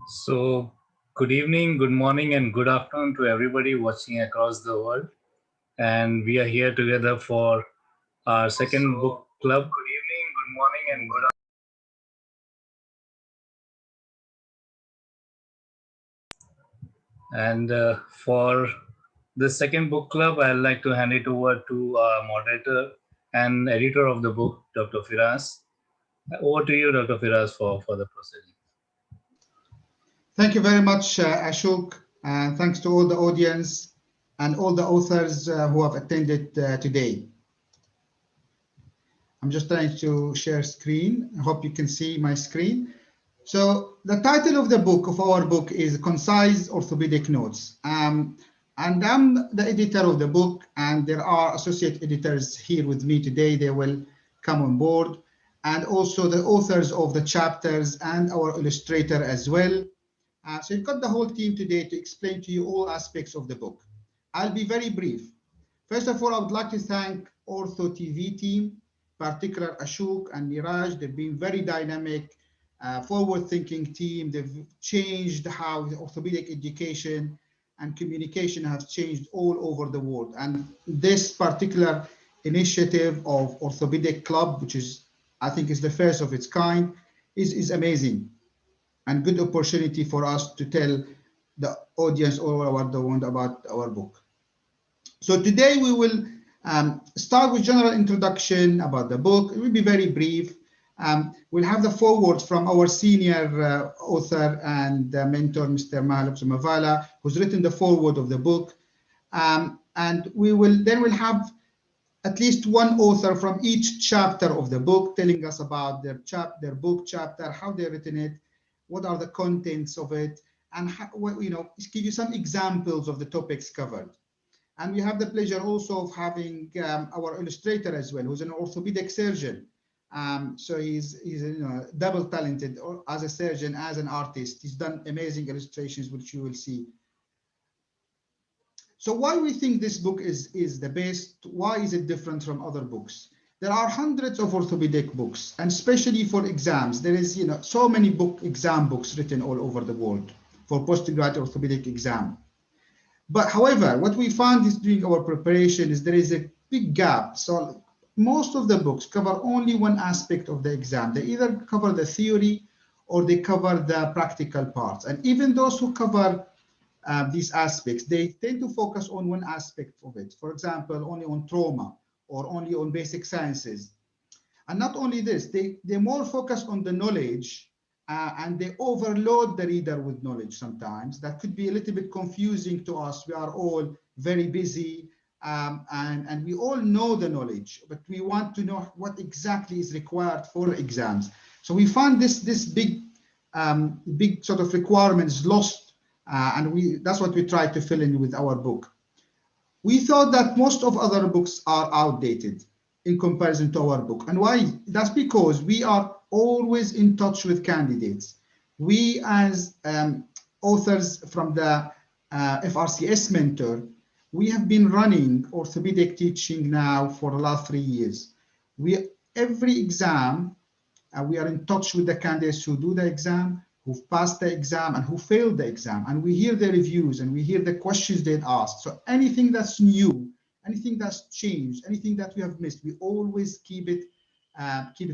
So, good evening, good morning, and good afternoon to everybody watching across the world. And we are here together for our second book club. Good evening, good morning, and good afternoon. And for the second book club, I'd like to hand it over to our moderator and editor of the book, Dr. Firas. Over to you, Dr. Firas, for the proceeding. Thank you very much, Ashok, and thanks to all the audience and all the authors who have attended today. I'm just trying to share screen. I hope you can see my screen. So the title of the book, of our book, is Concise Orthopedic Notes. And I'm the editor of the book, and there are associate editors here with me today. They will come on board, and also the authors of the chapters and our illustrator as well. So you've got the whole team today to explain to you all aspects of the book. I'll be very brief. First of all, I would like to thank OrthoTV team, particular Ashok and Niraj. They've been very dynamic, forward-thinking team. They've changed how the orthopedic education and communication has changed all over the world. And this particular initiative of Orthopedic Club, which is, I think, is the first of its kind, is amazing and good opportunity for us to tell the audience all over the world about our book. So today we will start with general introduction about the book. It will be very brief. We'll have the foreword from our senior author and mentor, Mr. Hallux Valgus, who's written the foreword of the book. And we'll have at least one author from each chapter of the book telling us about their book chapter, how they written it, what are the contents of it, and how, give you some examples of the topics covered. And we have the pleasure also of having our illustrator as well, who's an orthopedic surgeon. So he's double talented as a surgeon, as an artist. He's done amazing illustrations, which you will see. So why we think this book is the best? Why is it different from other books? There are hundreds of orthopedic books, and especially for exams, there is so many exam books written all over the world for postgraduate orthopedic exam. But however, what we found is during our preparation is there is a big gap. So most of the books cover only one aspect of the exam. They either cover the theory or they cover the practical parts. And even those who cover these aspects, they tend to focus on one aspect of it. For example, only on trauma or only on basic sciences. And not only this, they more focus on the knowledge and they overload the reader with knowledge sometimes. That could be a little bit confusing to us. We are all very busy and we all know the knowledge, but we want to know what exactly is required for exams. So we found this big sort of requirements lost, and that's what we try to fill in with our book. We thought that most of other books are outdated in comparison to our book. And why? That's because we are always in touch with candidates. We as authors from the FRCS mentor, we have been running orthopedic teaching now for the last 3 years. Every exam, we are in touch with the candidates who do the exam, who've passed the exam and who failed the exam. And we hear the reviews and we hear the questions they'd asked. So anything that's new, anything that's changed, anything that we have missed, we always keep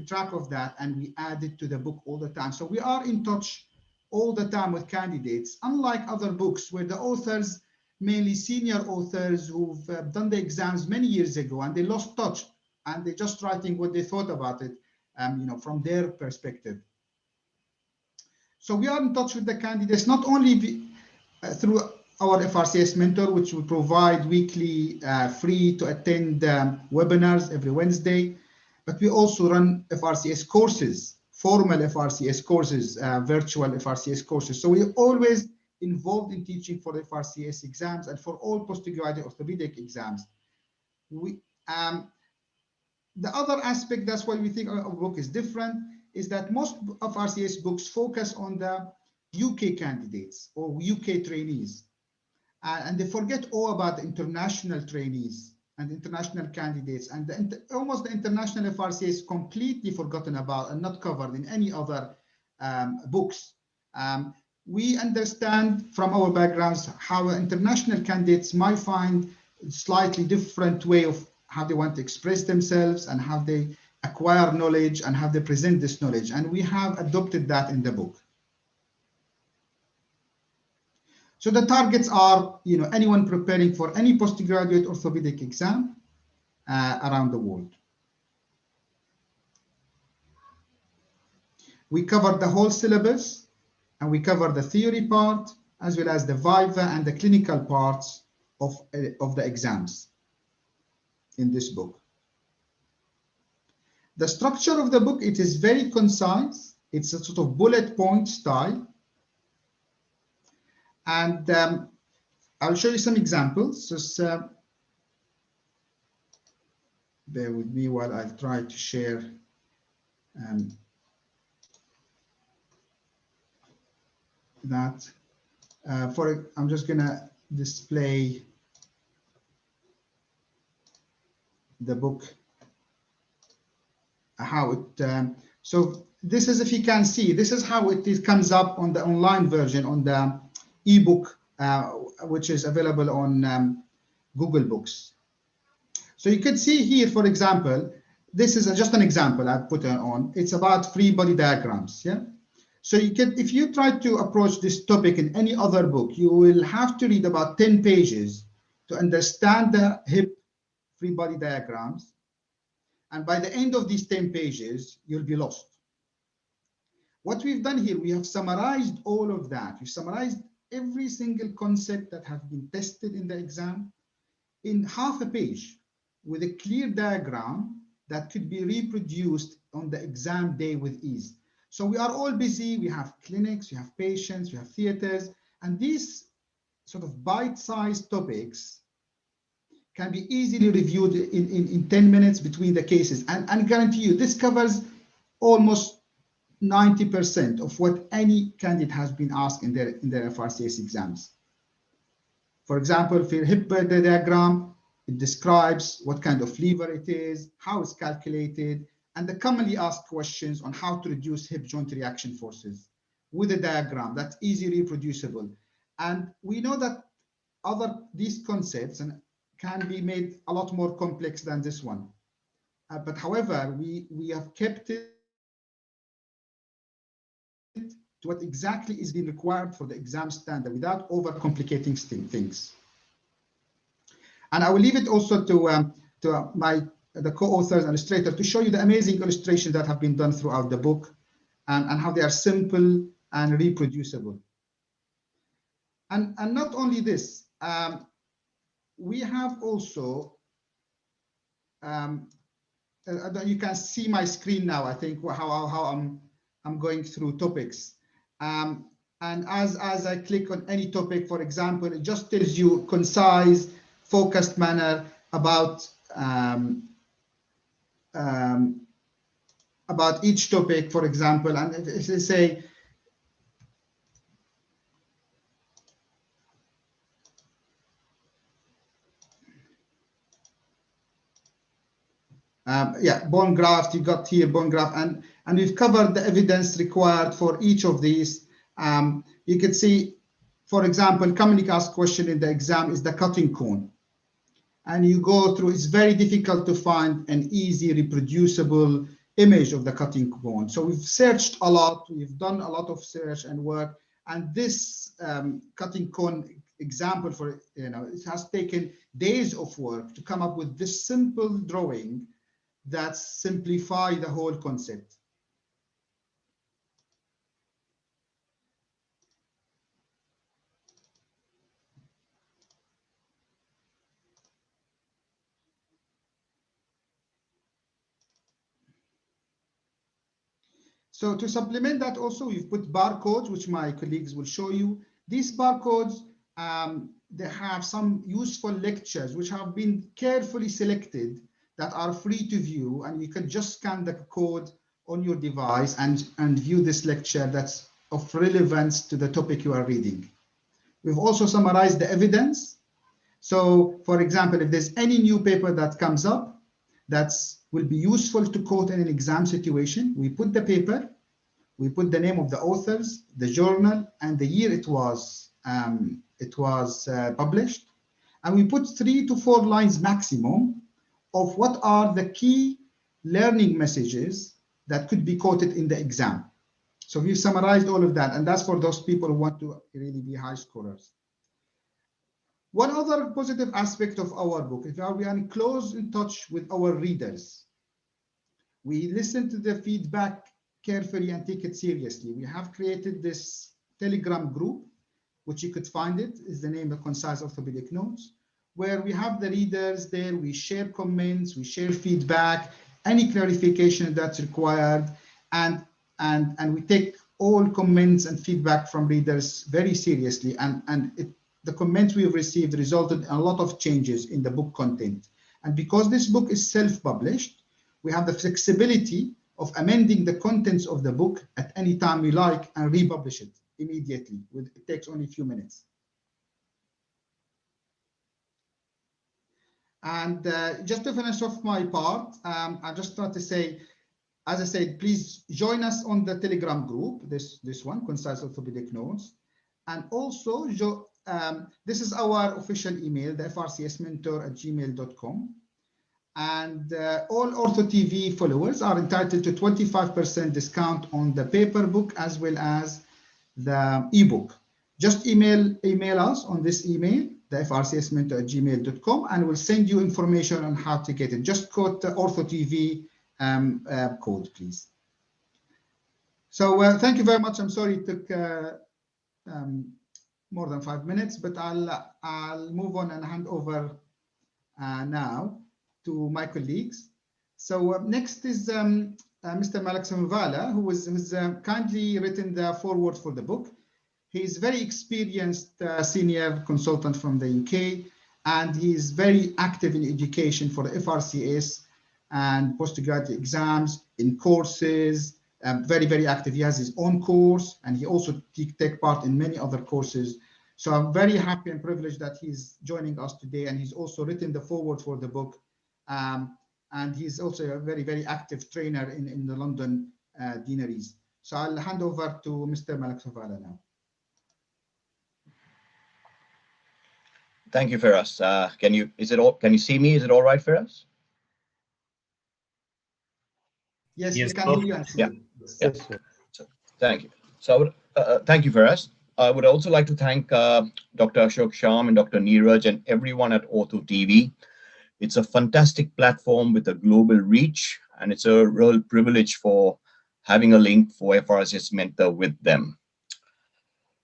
track of that, and we add it to the book all the time. So we are in touch all the time with candidates, unlike other books where the authors, mainly senior authors who've done the exams many years ago and they lost touch and they're just writing what they thought about it, from their perspective. So we are in touch with the candidates, not only through our FRCS mentor, which we provide weekly free to attend webinars every Wednesday, but we also run FRCS courses, formal FRCS courses, virtual FRCS courses. So we're always involved in teaching for the FRCS exams and for all postgraduate orthopedic exams. The other aspect, that's why we think our book is different, is that most of FRCS books focus on the UK candidates or UK trainees. And they forget all about the international trainees and international candidates, and almost the international FRCS is completely forgotten about and not covered in any other books. we understand from our backgrounds how international candidates might find a slightly different way of how they want to express themselves and how they acquire knowledge and how they present this knowledge. And we have adopted that in the book. So the targets are, anyone preparing for any postgraduate orthopedic exam around the world. We cover the whole syllabus, and we cover the theory part, as well as the viva and the clinical parts of the exams in this book. The structure of the book, it is very concise. It's a sort of bullet point style. And I'll show you some examples. Just bear with me while I try to share. That I'm just gonna display the book, how it so this is, if you can see, this is how it comes up on the online version, on the ebook, which is available on Google Books. So you can see here, for example, this is just an example I put on. It's about free body diagrams. Yeah. So you can, if you try to approach this topic in any other book, you will have to read about 10 pages to understand the hip free body diagrams. And by the end of these 10 pages, you'll be lost. What we've done here, we have summarized all of that. We've summarized every single concept that have been tested in the exam in half a page with a clear diagram that could be reproduced on the exam day with ease. So we are all busy, we have clinics, we have patients, we have theaters, and these sort of bite-sized topics can be easily reviewed in 10 minutes between the cases. And I guarantee you, this covers almost 90% of what any candidate has been asked in their FRCS exams. For example, for hip diagram, it describes what kind of lever it is, how it's calculated, and the commonly asked questions on how to reduce hip joint reaction forces with a diagram that's easily reproducible. And we know that these concepts can be made a lot more complex than this one. But however, we have kept it to what exactly is being required for the exam standard without overcomplicating things. And I will leave it also to the co-authors and illustrator to show you the amazing illustrations that have been done throughout the book and how they are simple and reproducible. And not only this, we have also, you can see my screen now, I think, how I'm going through topics. And as I click on any topic, for example, it just tells you concise, focused manner about each topic, for example. And if they say, yeah, bone graft, you got here bone graft, and we've covered the evidence required for each of these. You can see, for example, commonly asked question in the exam is the cutting cone. And you go through, it's very difficult to find an easy reproducible image of the cutting cone. So we've searched a lot, we've done a lot of search and work, and this cutting cone example, for it has taken days of work to come up with this simple drawing that simplify the whole concept. So to supplement that also, we've put barcodes, which my colleagues will show you. These barcodes, they have some useful lectures, which have been carefully selected that are free to view, and you can just scan the code on your device and view this lecture that's of relevance to the topic you are reading. We've also summarized the evidence. So for example, if there's any new paper that comes up that will be useful to quote in an exam situation, we put the paper, We put the name of the authors, the journal, and the year it was published. And we put 3 to 4 lines maximum of what are the key learning messages that could be quoted in the exam. So we've summarized all of that, and that's for those people who want to really be high scorers. One other positive aspect of our book is that we are in close in touch with our readers. We listen to the feedback carefully and take it seriously. We have created this Telegram group, which you could find it, is the name of Concise Orthopaedic Notes, where we have the readers there, we share comments, we share feedback, any clarification that's required, and we take all comments and feedback from readers very seriously, the comments we've received resulted in a lot of changes in the book content. And because this book is self-published, we have the flexibility of amending the contents of the book at any time we like and republish it immediately. It takes only a few minutes. And just to finish off my part, I just want to say, as I said, please join us on the Telegram group, this one, Concise Orthopaedic Notes. And also, this is our official email, the frcsmentor@gmail.com. And all OrthoTV followers are entitled to 25% discount on the paper book as well as the ebook. Just email us on this email, the frcsmentor@gmail.com, and we'll send you information on how to get it. Just quote the OrthoTV code, please. So thank you very much. I'm sorry it took more than 5 minutes, but I'll move on and hand over now to my colleagues. So next is Mr. Hallux Valgus, who's kindly written the foreword for the book. He's very experienced senior consultant from the UK, and he's very active in education for the FRCS and postgraduate exams, in courses, very, very active. He has his own course, and he also take part in many other courses. So I'm very happy and privileged that he's joining us today, and he's also written the foreword for the book. And he's also a very, very active trainer in the London deaneries. So I'll hand over to Mr. Hallux Valgus now. Thank you, Firas. Can you see me? Is it all right, Firas? Yes, we can hear you and see you. Yes. So, thank you. So thank you, Firas. I would also like to thank Dr. Ashok Sham and Dr. Neeraj and everyone at OrthoTV. It's a fantastic platform with a global reach, and it's a real privilege for having a link for FRCS Mentor with them.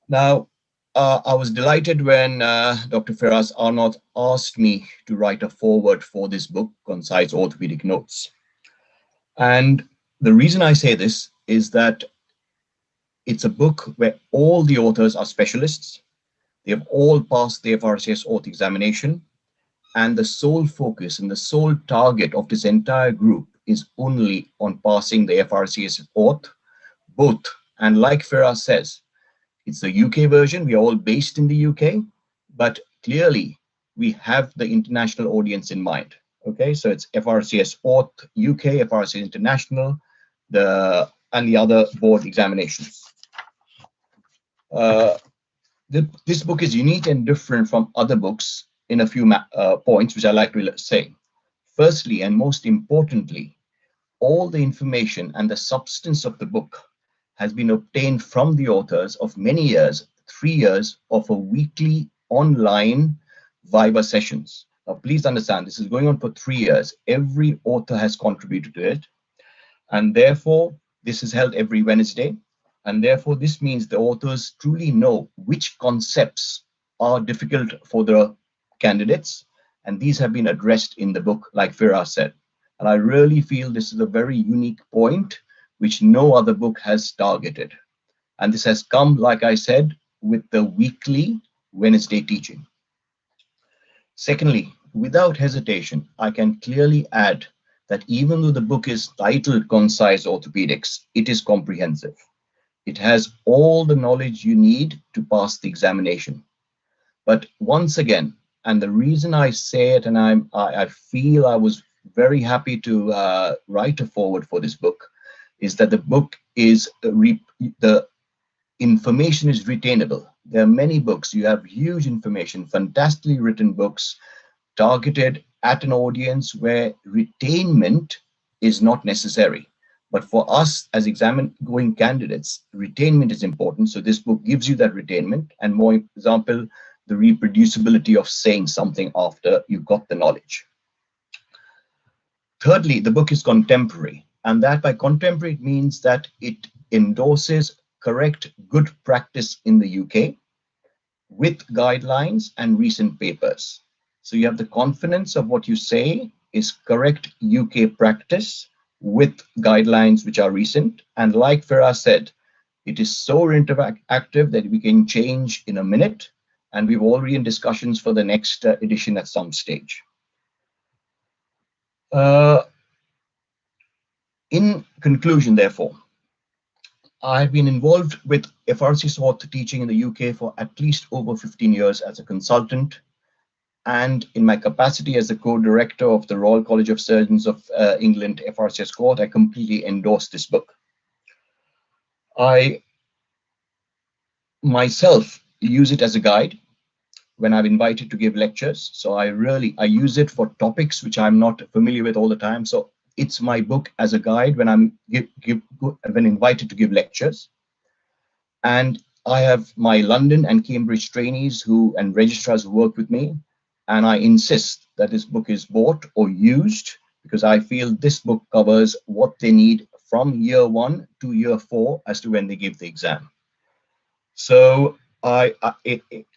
Now, I was delighted when Dr. Firas Arnott asked me to write a foreword for this book, Concise Orthopaedic Notes. And the reason I say this is that it's a book where all the authors are specialists. They have all passed the FRCS Orth examination, and the sole focus and the sole target of this entire group is only on passing the FRCS Orth, both. And like Firas says, it's the UK version. We are all based in the UK, but clearly we have the international audience in mind. Okay, so it's FRCS Orth UK, FRCS International, and the other board examinations. This book is unique and different from other books in a few points, which I like to say. Firstly, and most importantly, all the information and the substance of the book has been obtained from the authors of many years, 3 years of a weekly online Viva sessions. Now, please understand, this is going on for 3 years. Every author has contributed to it. And therefore, this is held every Wednesday. And therefore, this means the authors truly know which concepts are difficult for the candidates. And these have been addressed in the book, like Firas said. And I really feel this is a very unique point, which no other book has targeted. And this has come, like I said, with the weekly Wednesday teaching. Secondly, without hesitation, I can clearly add that even though the book is titled Concise Orthopedics, it is comprehensive. It has all the knowledge you need to pass the examination. But once again, and the reason I say it, and I feel I was very happy to write a foreword for this book, is that the book is the information is retainable. There are many books. You have huge information, fantastically written books targeted at an audience where retainment is not necessary. But for us as exam-going candidates, retainment is important. So this book gives you that retainment, and more example, the reproducibility of saying something after you've got the knowledge. Thirdly, the book is contemporary, and that by contemporary it means that it endorses correct good practice in the UK with guidelines and recent papers. So you have the confidence of what you say is correct UK practice with guidelines which are recent. And like Firas said, it is so interactive that we can change in a minute. And we've already in discussions for the next edition at some stage. In conclusion, therefore, I've been involved with FRCS Ortho teaching in the UK for at least over 15 years as a consultant, and in my capacity as the co-director of the Royal College of Surgeons of England FRCS cohort, I completely endorse this book. I myself use it as a guide when I'm invited to give lectures. So I use it for topics which I'm not familiar with all the time. So it's my book as a guide when I'm when invited to give lectures. And I have my London and Cambridge trainees and registrars who work with me. And I insist that this book is bought or used because I feel this book covers what they need from year 1 to year 4 as to when they give the exam. So I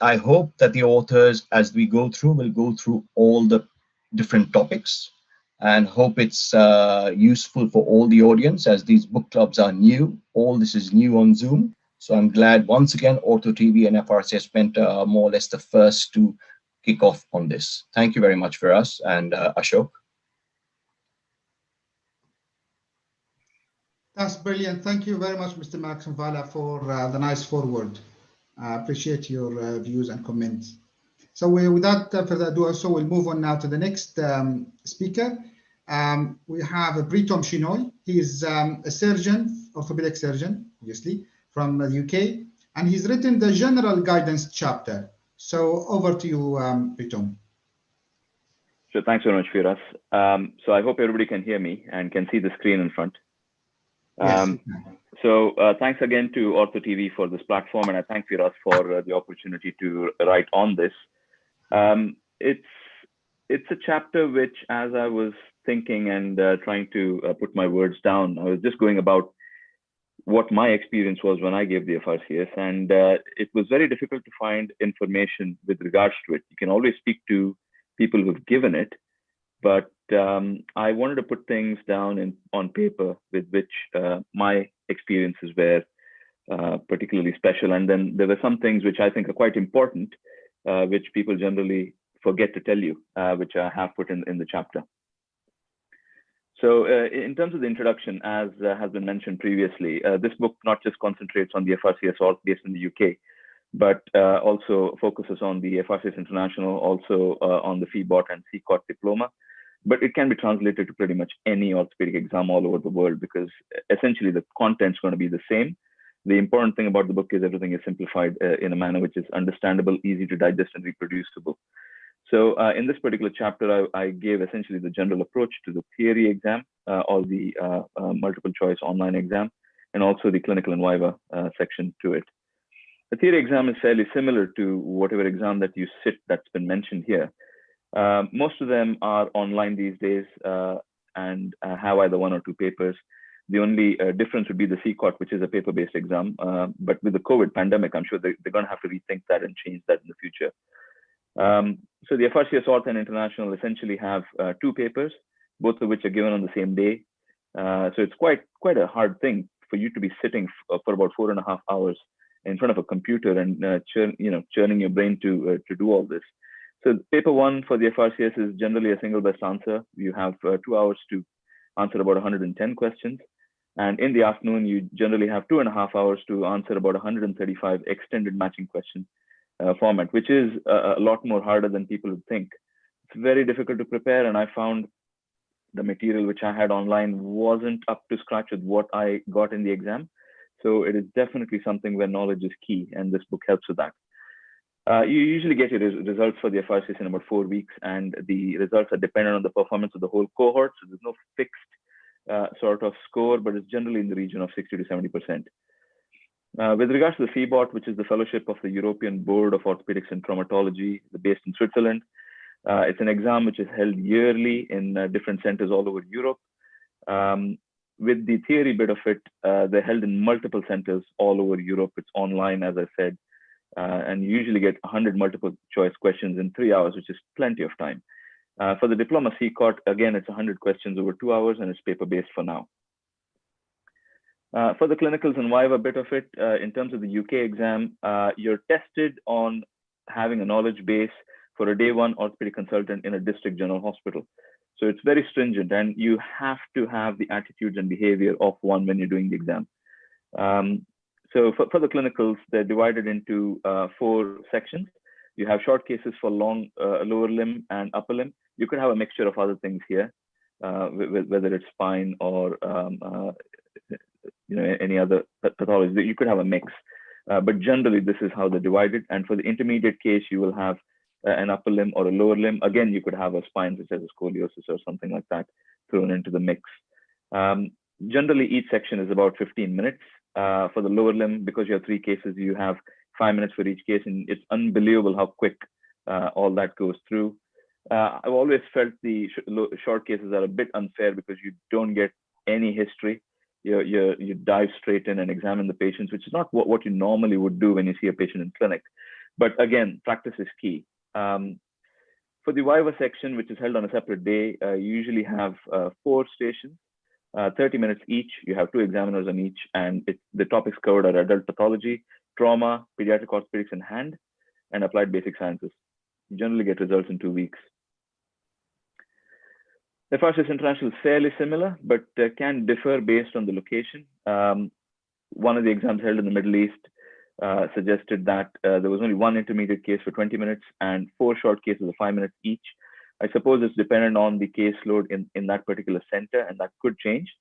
hope that the authors, as we go through, will go through all the different topics, and hope it's useful for all the audience, as these book clubs are new. All this is new on Zoom. So I'm glad once again OrthoTV and FRCS spent more or less the first to kick off on this. Thank you very much, Firas and Ashok. That's brilliant. Thank you very much, Mr. Maximvala, for the nice foreword. I appreciate your views and comments. So without further ado, so we'll move on now to the next speaker. We have Briton Chinoy. He is a surgeon, orthopedic surgeon, obviously, from the UK, and he's written the General Guidance chapter. So over to you, Briton. So thanks very much, Firas. So I hope everybody can hear me and can see the screen in front. Yes. So thanks again to OrthoTV for this platform, and I thank Firas for the opportunity to write on this. It's a chapter which, as I was thinking and trying to put my words down, I was just going about what my experience was when I gave the FRCS, and it was very difficult to find information with regards to it. You can always speak to people who've given it, but I wanted to put things down on paper with which my experiences were particularly special. And then there were some things which I think are quite important, which people generally forget to tell you, which I have put in the chapter. So in terms of the introduction, as has been mentioned previously, this book not just concentrates on the FRCS Orth based in the UK, but also focuses on the FRCS International, also on the FEBOT and CCOT diploma. But it can be translated to pretty much any orthopedic exam all over the world, because essentially the content's going to be the same. The important thing about the book is everything is simplified in a manner which is understandable, easy to digest, and reproducible. So in this particular chapter, I gave essentially the general approach to the theory exam, or the multiple choice online exam, and also the clinical and viva section to it. The theory exam is fairly similar to whatever exam that you sit that's been mentioned here. Most of them are online these days and have either 1 or 2 papers. The only difference would be the CCOT, which is a paper-based exam. But with the COVID pandemic, I'm sure they're going to have to rethink that and change that in the future. So the FRCS Orth and International essentially have 2 papers, both of which are given on the same day. So it's quite a hard thing for you to be sitting for about 4.5 hours in front of a computer and churning your brain to do all this. So paper 1 for the FRCS is generally a single best answer. You have 2 hours to answer about 110 questions. And in the afternoon, you generally have 2.5 hours to answer about 135 extended matching question format, which is a lot more harder than people would think. It's very difficult to prepare. And I found The material which I had online wasn't up to scratch with what I got in the exam. So it is definitely something where knowledge is key, and this book helps with that. You usually get your results for the FRCs in about 4 weeks, and the results are dependent on the performance of the whole cohort. So there's no fixed sort of score, but it's generally in the region of 60 to 70%. With regards to the FEBOT, which is the Fellowship of the European Board of Orthopedics and Traumatology, based in Switzerland, it's an exam which is held yearly in different centers all over Europe. With the theory bit of it, they're held in multiple centers all over Europe. It's online, as I said, and you usually get 100 multiple choice questions in 3 hours, which is plenty of time. For the diploma CCOT, again, it's 100 questions over 2 hours, and it's paper-based for now. For the clinicals and viva bit of it, in terms of the UK exam, you're tested on having a knowledge base for a day one orthopedic consultant in a district general hospital. So it's very stringent, and you have to have the attitudes and behavior of one when you're doing the exam. So for the clinicals, they're divided into 4 sections. You have short cases for long lower limb and upper limb. You could have a mixture of other things here, whether it's spine or any other pathology. You could have a mix, but generally this is how they're divided. And for the intermediate case, you will have an upper limb or a lower limb. Again, you could have a spine which has a scoliosis or something like that thrown into the mix. Generally, each section is about 15 minutes. For the lower limb, because you have 3 cases, you have 5 minutes for each case, and it's unbelievable how quick all that goes through. I've always felt the short cases are a bit unfair because you don't get any history. You dive straight in and examine the patients, which is not what you normally would do when you see a patient in clinic. But again, practice is key. For the viva section, which is held on a separate day, you usually have 4 stations, 30 minutes each. You have 2 examiners on each, and the topics covered are adult pathology, trauma, pediatric orthopedics in hand, and applied basic sciences. You generally get results in 2 weeks. The FRCS International is fairly similar, but can differ based on the location. One of the exams held in the Middle East suggested that there was only 1 intermediate case for 20 minutes and 4 short cases of 5 minutes each. I suppose it's dependent on the caseload in that particular center, and that could change.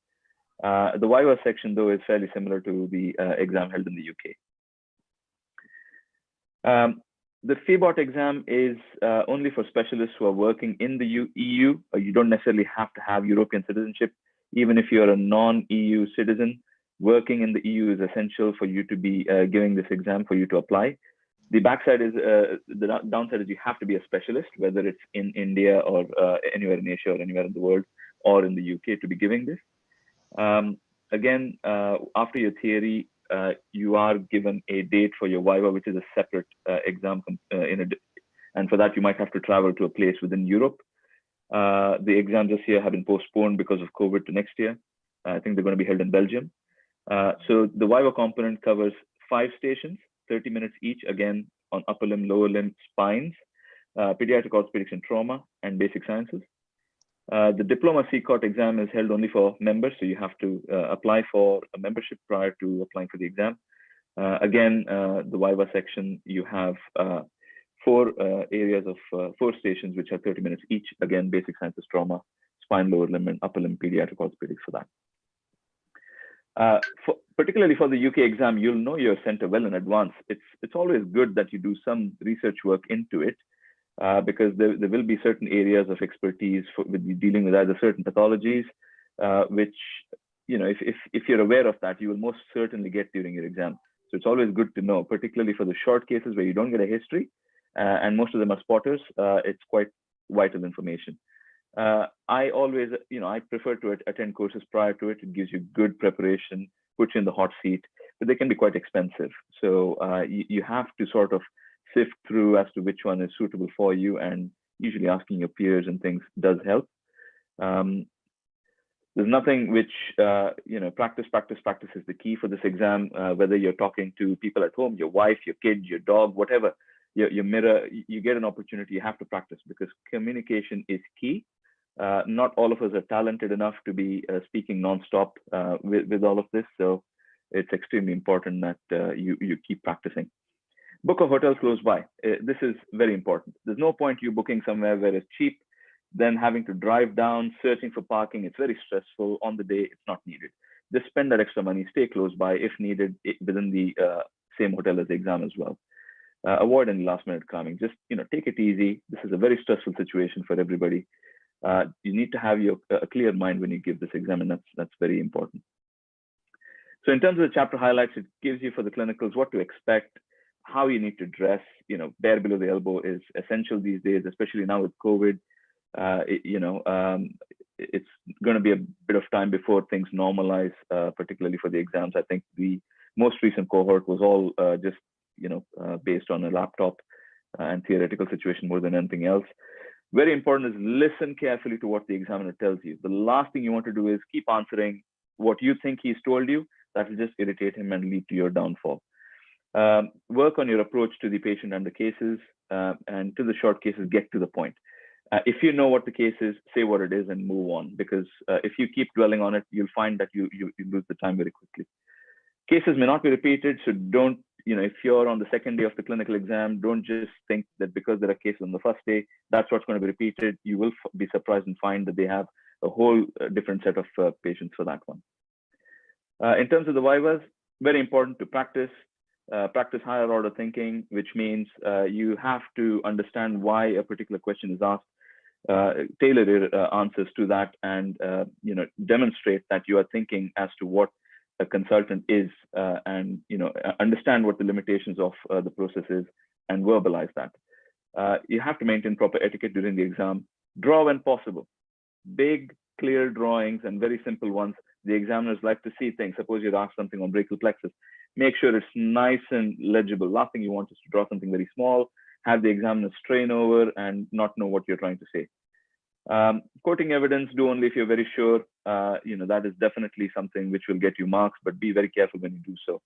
The viva section, though, is fairly similar to the exam held in the UK. The FEBOT exam is only for specialists who are working in the EU. You don't necessarily have to have European citizenship. Even if you're a non-EU citizen, working in the EU is essential for you to be giving this exam, for you to apply. The backside is, the downside is you have to be a specialist, whether it's in India or anywhere in Asia or anywhere in the world or in the UK to be giving this. Again, after your theory, you are given a date for your viva, which is a separate exam. And for that, you might have to travel to a place within Europe. The exams this year have been postponed because of COVID to next year. I think they're going to be held in Belgium. So the viva component covers 5 stations, 30 minutes each, again, on upper limb, lower limb, spines, pediatric orthopedics and trauma, and basic sciences. The diploma CCOT exam is held only for members, so you have to apply for a membership prior to applying for the exam. Again, the viva section, you have 4 areas of 4 stations, which have 30 minutes each. Again, basic sciences, trauma, spine, lower limb, and upper limb pediatric orthopedics for that. Particularly for the UK exam, you'll know your center well in advance. It's always good that you do some research work into it, because there will be certain areas of expertise with dealing with either certain pathologies, which, if you're aware of that, you will most certainly get during your exam. So it's always good to know, particularly for the short cases where you don't get a history, and most of them are spotters. It's quite vital information. I always, I prefer to attend courses prior to it. It gives you good preparation, puts you in the hot seat, but they can be quite expensive. So you have to sort of sift through as to which one is suitable for you, and usually asking your peers and things does help. There's nothing which, practice is the key for this exam, whether you're talking to people at home, your wife, your kid, your dog, whatever, your mirror, you get an opportunity, you have to practice, because communication is key. Not all of us are talented enough to be speaking nonstop with all of this. So it's extremely important that you keep practicing. Book a hotel close by. This is very important. There's no point you booking somewhere where it's cheap. then having to drive down, searching for parking. It's very stressful. On the day, it's not needed. Just spend that extra money, stay close by if needed within the same hotel as the exam as well. Avoid any last minute cramming. Just take it easy. This is a very stressful situation for everybody. You need to have a clear mind when you give this exam, and that's very important. So in terms of the chapter highlights, it gives you for the clinicals what to expect, how you need to dress. Bare below the elbow is essential these days, especially now with COVID. It's going to be a bit of time before things normalize, particularly for the exams. I think the most recent cohort was all just based on a laptop and theoretical situation more than anything else. Very important is listen carefully to what the examiner tells you. The last thing you want to do is keep answering what you think he's told you. That will just irritate him and lead to your downfall. Work on your approach to the patient and the cases, and to the short cases, get to the point. If you know what the case is, say what it is and move on, because if you keep dwelling on it, you'll find that you lose the time very quickly. Cases may not be repeated, so don't, if you're on the second day of the clinical exam, don't just think that because there are cases on the first day, that's what's going to be repeated. You will be surprised and find that they have a whole different set of patients for that one. In terms of the vivas, very important to practice higher order thinking, which means you have to understand why a particular question is asked, tailor your answers to that, and demonstrate that you are thinking as to what a consultant is, and understand what the limitations of the process is, and verbalize that. You have to maintain proper etiquette during the exam. Draw when possible. Big, clear drawings and very simple ones. The examiners like to see things. Suppose you're asked something on brachial plexus. Make sure it's nice and legible. Last thing you want is to draw something very small, have the examiner strain over and not know what you're trying to say. Quoting evidence, do only if you're very sure. That is definitely something which will get you marks, but be very careful when you do so.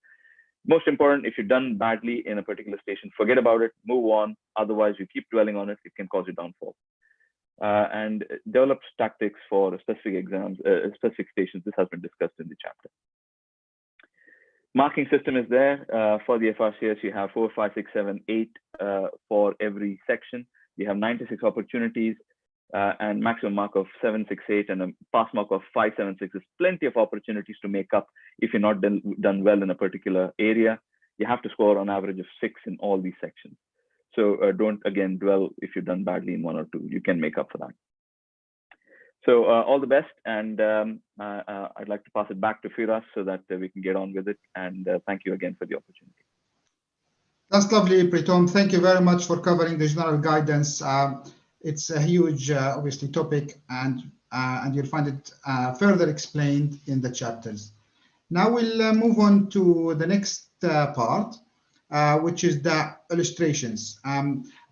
Most important, if you've done badly in a particular station, forget about it, move on. Otherwise, you keep dwelling on it, it can cause you downfall. And develop tactics for specific exams, specific stations. This has been discussed in the chapter. Marking system is there. For the FRCS, you have 4, 5, 6, 7, 8 for every section. You have 96 opportunities and maximum mark of 7, 6, 8 and a pass mark of 5, 7, 6. There's plenty of opportunities to make up if you're not done well in a particular area. You have to score on average of 6 in all these sections. So don't, again, dwell if you've done badly in 1 or 2. You can make up for that. So all the best. And I'd like to pass it back to Firas so that we can get on with it. And thank you again for the opportunity. That's lovely, Briton. Thank you very much for covering the general guidance. It's a huge, obviously, topic, and you'll find it further explained in the chapters. Now we'll move on to the next part, which is the illustrations.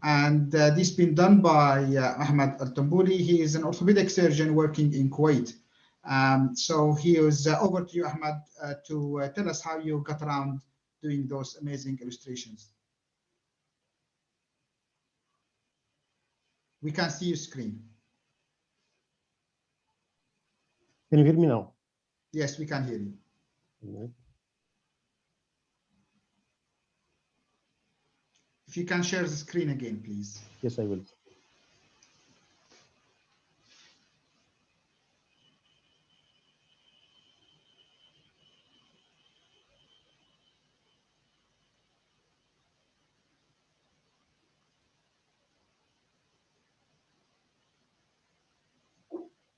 This has been done by Ahmed Al-Tambouli. He is an orthopedic surgeon working in Kuwait. So he is over to you, Ahmed, to tell us how you got around doing those amazing illustrations. We can see your screen. Can you hear me now? Yes, we can hear you. Mm-hmm. If you can share the screen again, please. Yes, I will.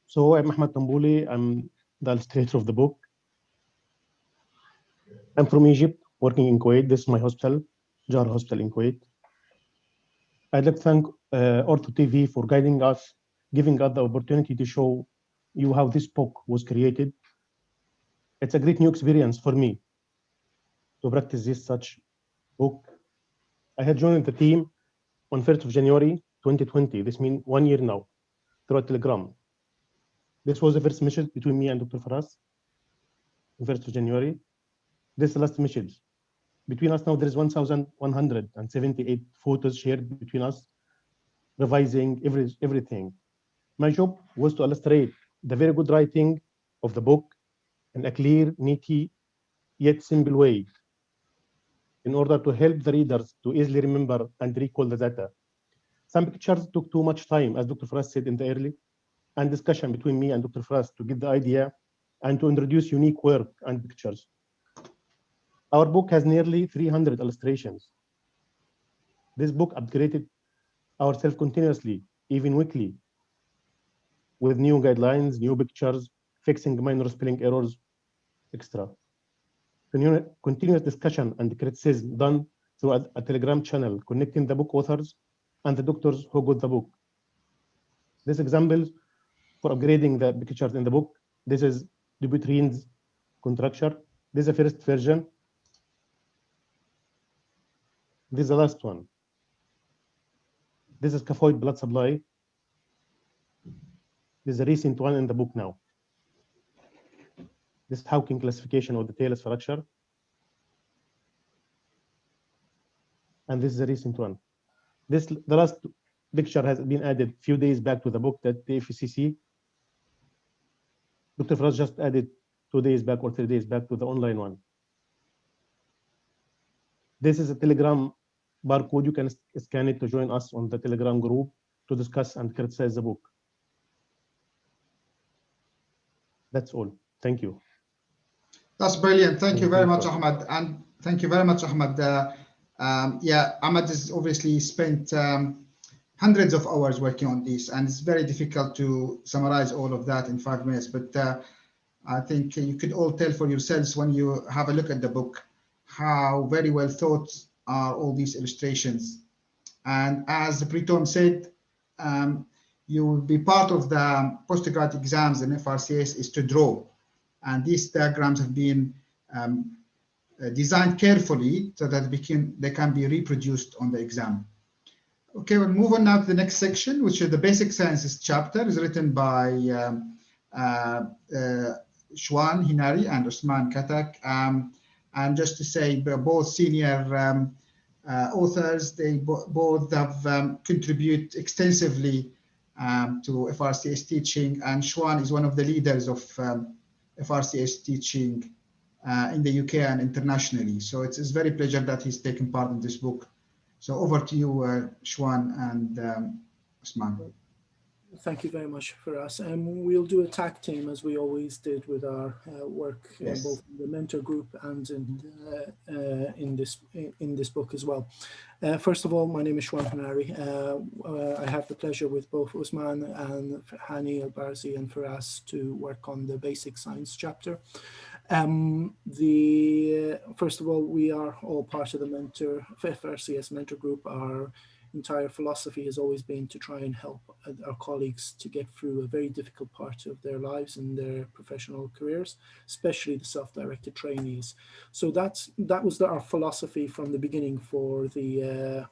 So I'm Ahmed Tambouli. I'm the illustrator of the book. I'm from Egypt, working in Kuwait. This is my hospital, Jar Hospital in Kuwait. I'd like to thank OrthoTV for guiding us, giving us the opportunity to show you how this book was created. It's a great new experience for me to practice this such book. I had joined the team on 1st of January 2020. This means 1 year now, through a telegram. This was the first message between me and Dr. Faras, on 1st of January. This is the last message. Between us now, there is 1,178 photos shared between us, revising everything. My job was to illustrate the very good writing of the book in a clear, neat, yet simple way, in order to help the readers to easily remember and recall the data. Some pictures took too much time, as Dr. Faraz said in the early, and discussion between me and Dr. Faraz to get the idea and to introduce unique work and pictures. Our book has nearly 300 illustrations. This book upgraded ourselves continuously, even weekly, with new guidelines, new pictures, fixing minor spelling errors, etc. Continuous discussion and criticism done through a Telegram channel connecting the book authors and the doctors who got the book. This examples for upgrading the pictures in the book. This is Dupuytren's contracture. This is the first version. This is the last one. This is scaphoid blood supply. This is a recent one in the book now. This Hawking classification of the talus fracture. And this is a recent one. The last picture has been added a few days back to the book, that the FCC. Dr. Faraz just added 2 days back or 3 days back to the online one. This is a Telegram barcode. You can scan it to join us on the Telegram group to discuss and criticize the book. That's all. Thank you. That's brilliant. Thank you very much, Ahmad. And thank you very much, Ahmad. Yeah, Ahmad has obviously spent hundreds of hours working on this, and it's very difficult to summarize all of that in 5 minutes. But I think you could all tell for yourselves when you have a look at the book how very well thought are all these illustrations. And as Briton said, you will be part of the postgraduate exams in FRCS is to draw. And these diagrams have been designed carefully so that they can be reproduced on the exam. Okay, we'll move on now to the next section, which is the Basic Sciences chapter. Is written by Shwan Hinari and Usman Katak. And just to say, both senior authors, they both have contributed extensively to FRCS teaching, and Shwan is one of the leaders of FRCS teaching in the UK and internationally. So it's a very pleasure that he's taken part in this book. So over to you, Shwan and Usman. Thank you very much for us. We'll do a tag team as we always did with our work, Yes. both in the mentor group and in this book as well. First of all, my name is Shwan Hanari. I have the pleasure with both Usman and Hani Albarzi and Faraz to work on the Basic Science chapter. First of all, we are all part of the FRCS mentor group. Our entire philosophy has always been to try and help our colleagues to get through a very difficult part of their lives and their professional careers, especially the self-directed trainees. So that was our philosophy from the beginning for the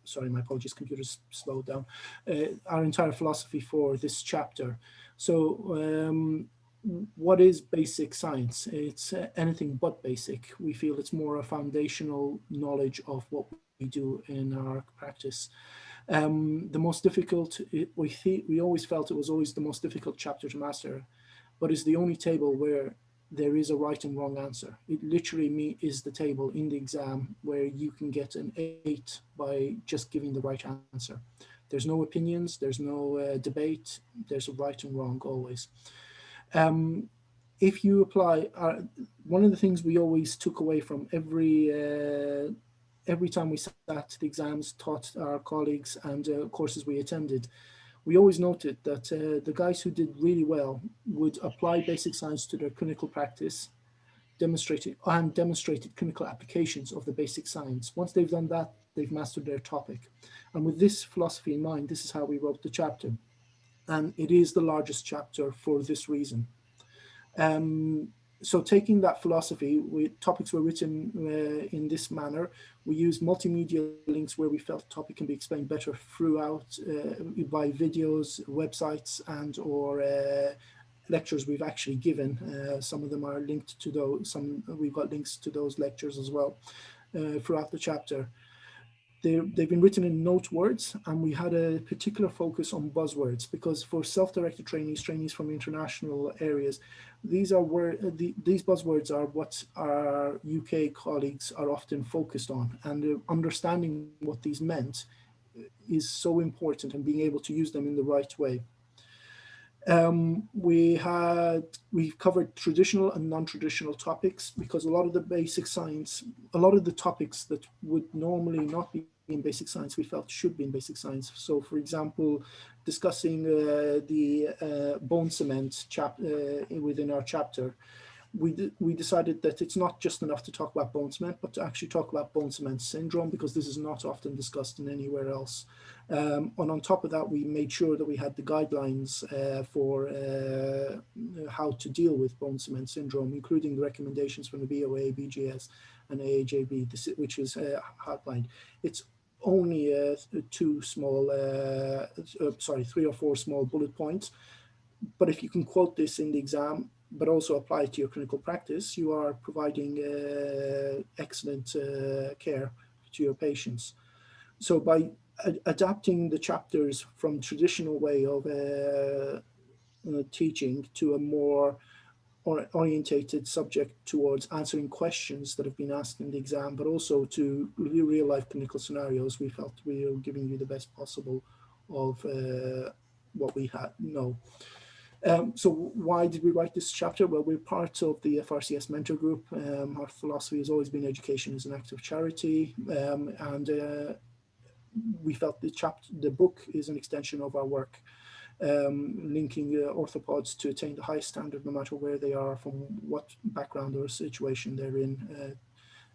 sorry, my apologies, computer's slowed down. Our entire philosophy for this chapter. So what is basic science? It's anything but basic. We feel it's more a foundational knowledge of what we do in our practice. The most difficult, we always felt it was always the most difficult chapter to master, but it's the only table where there is a right and wrong answer. It literally is the table in the exam where you can get an 8 by just giving the right answer. There's no opinions, there's no debate, there's a right and wrong always. If you apply, one of the things we always took away from every time we sat the exams, taught our colleagues and courses we attended, we always noted that the guys who did really well would apply basic science to their clinical practice, demonstrated clinical applications of the basic science. Once they've done that, they've mastered their topic. And with this philosophy in mind, this is how we wrote the chapter. And it is the largest chapter for this reason. So taking that philosophy, topics were written in this manner. We used multimedia links where we felt the topic can be explained better throughout by videos, websites, and or lectures we've actually given. Some of them are linked to those, we've got links to those lectures as well throughout the chapter. They've been written in note words, and we had a particular focus on buzzwords because for self-directed trainees from international areas, these buzzwords are what our UK colleagues are often focused on, and understanding what these meant is so important, and being able to use them in the right way. We've covered traditional and non-traditional topics, because a lot of the basic science, a lot of the topics that would normally not be in basic science, we felt should be in basic science. So, for example, discussing the bone cement within our chapter, we decided that it's not just enough to talk about bone cement, but to actually talk about bone cement syndrome, because this is not often discussed in anywhere else. And on top of that, we made sure that we had the guidelines for how to deal with bone cement syndrome, including the recommendations from the BOA, BGS, and AHJB, which is outlined. It's only three or four small bullet points. But if you can quote this in the exam, but also apply it to your clinical practice, you are providing excellent care to your patients. So by adapting the chapters from traditional way of teaching to a more orientated subject towards answering questions that have been asked in the exam, but also to real life clinical scenarios, we felt we were giving you the best possible of what we know. So why did we write this chapter? Well, we're part of the FRCS mentor group. Our philosophy has always been education is an act of charity, and we felt the book is an extension of our work, linking orthopods to attain the highest standard no matter where they are, from what background or situation they're in,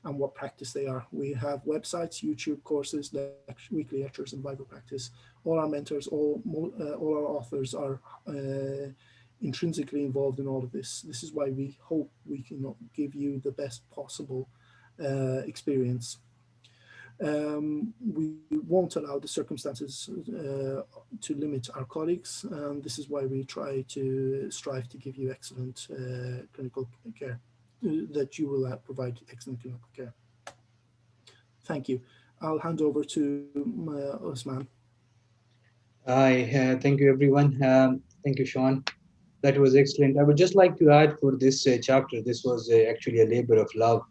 and what practice they are. We have websites, YouTube courses, weekly lectures, and Bible practice. All our mentors, all our authors are intrinsically involved in all of this. This is why we hope we can give you the best possible experience. We won't allow the circumstances to limit our colleagues. This is why we strive to give you excellent clinical care, that you will provide excellent clinical care. Thank you. I'll hand over to Osman. Hi, thank you everyone. Thank you, Sean. That was excellent. I would just like to add for this chapter, this was actually a labor of love.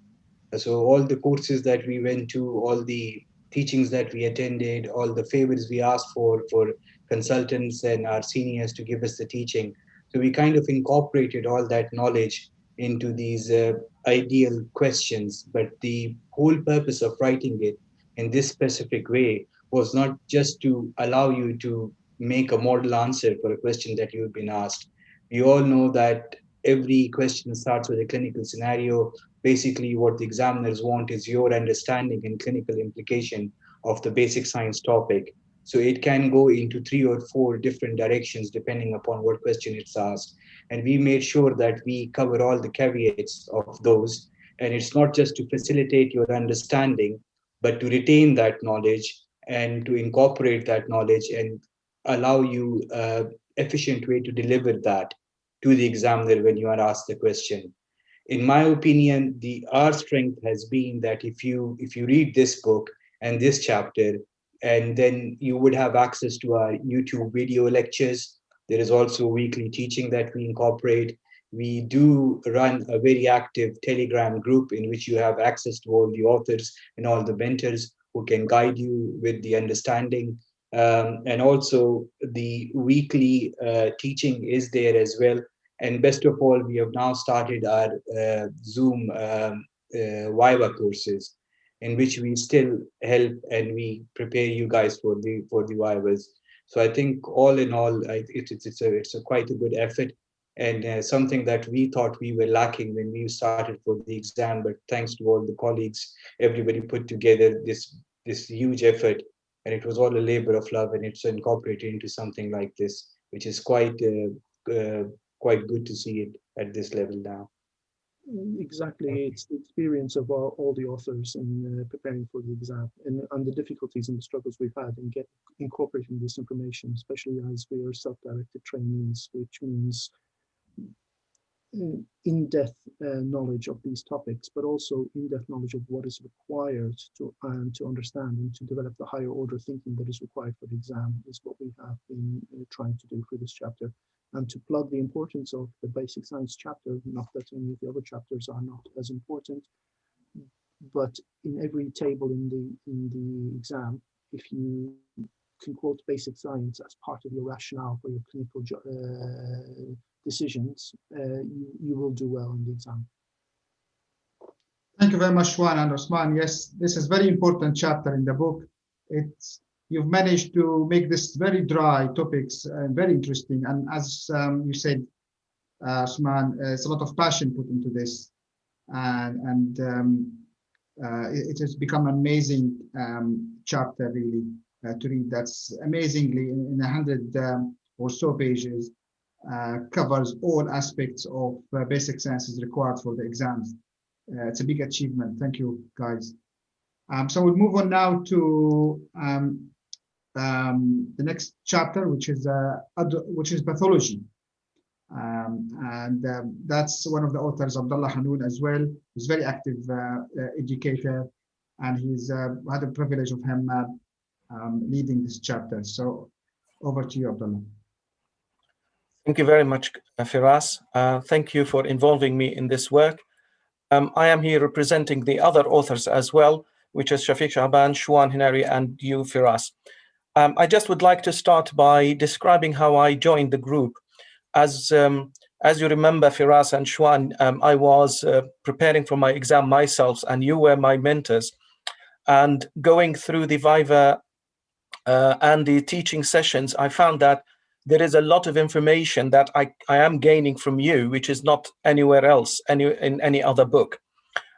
So all the courses that we went to, all the teachings that we attended, all the favors we asked for consultants and our seniors to give us the teaching. So we kind of incorporated all that knowledge into these ideal questions. But the whole purpose of writing it in this specific way was not just to allow you to make a model answer for a question that you've been asked. We all know that every question starts with a clinical scenario. Basically, what the examiners want is your understanding and clinical implication of the basic science topic. So it can go into 3 or 4 different directions depending upon what question it's asked. And we made sure that we cover all the caveats of those. And it's not just to facilitate your understanding, but to retain that knowledge and to incorporate that knowledge and allow you an efficient way to deliver that to the examiner when you are asked the question. In my opinion, our strength has been that if you read this book and this chapter, and then you would have access to our YouTube video lectures. There is also weekly teaching that we incorporate. We do run a very active Telegram group in which you have access to all the authors and all the mentors who can guide you with the understanding. And also the weekly teaching is there as well. And best of all, we have now started our Zoom Viva courses, in which we still help and we prepare you guys for the Vivas. So I think all in all, it's quite a good effort, and something that we thought we were lacking when we started for the exam. But thanks to all the colleagues, everybody put together this huge effort, and it was all a labor of love, and it's incorporated into something like this, which is quite good to see it at this level now. Exactly, it's the experience of all the authors in preparing for the exam, and the difficulties and the struggles we've had in incorporating this information, especially as we are self-directed trainees, which means in-depth knowledge of these topics, but also in-depth knowledge of what is required to understand and to develop the higher order thinking that is required for the exam, is what we have been trying to do for this chapter. And to plug the importance of the basic science chapter, not that any of the other chapters are not as important, but in every table in the exam, if you can quote basic science as part of your rationale for your clinical decisions, you will do well in the exam. Thank you very much, Juan and Osman. Yes, this is very important chapter in the book. You've managed to make this very dry topics very interesting. And as you said, Osman, it's a lot of passion put into this. And it has become an amazing chapter, really, to read. That's amazingly in 100 or so pages, covers all aspects of basic sciences required for the exams. It's a big achievement. Thank you, guys. So we'll move on now to the next chapter, which is pathology. That's one of the authors, Abdullah Hanoun, as well. He's a very active educator, and he's had the privilege of him leading this chapter. So over to you, Abdullah. Thank you very much, Firas. Thank you for involving me in this work. I am here representing the other authors as well, which is Shafiq Shaban, Shuan Hinari, and you, Firas. I just would like to start by describing how I joined the group. As you remember, Firas and Shuan, I was preparing for my exam myself, and you were my mentors. And going through the Viva and the teaching sessions, I found that there is a lot of information that I am gaining from you, which is not anywhere else, in any other book.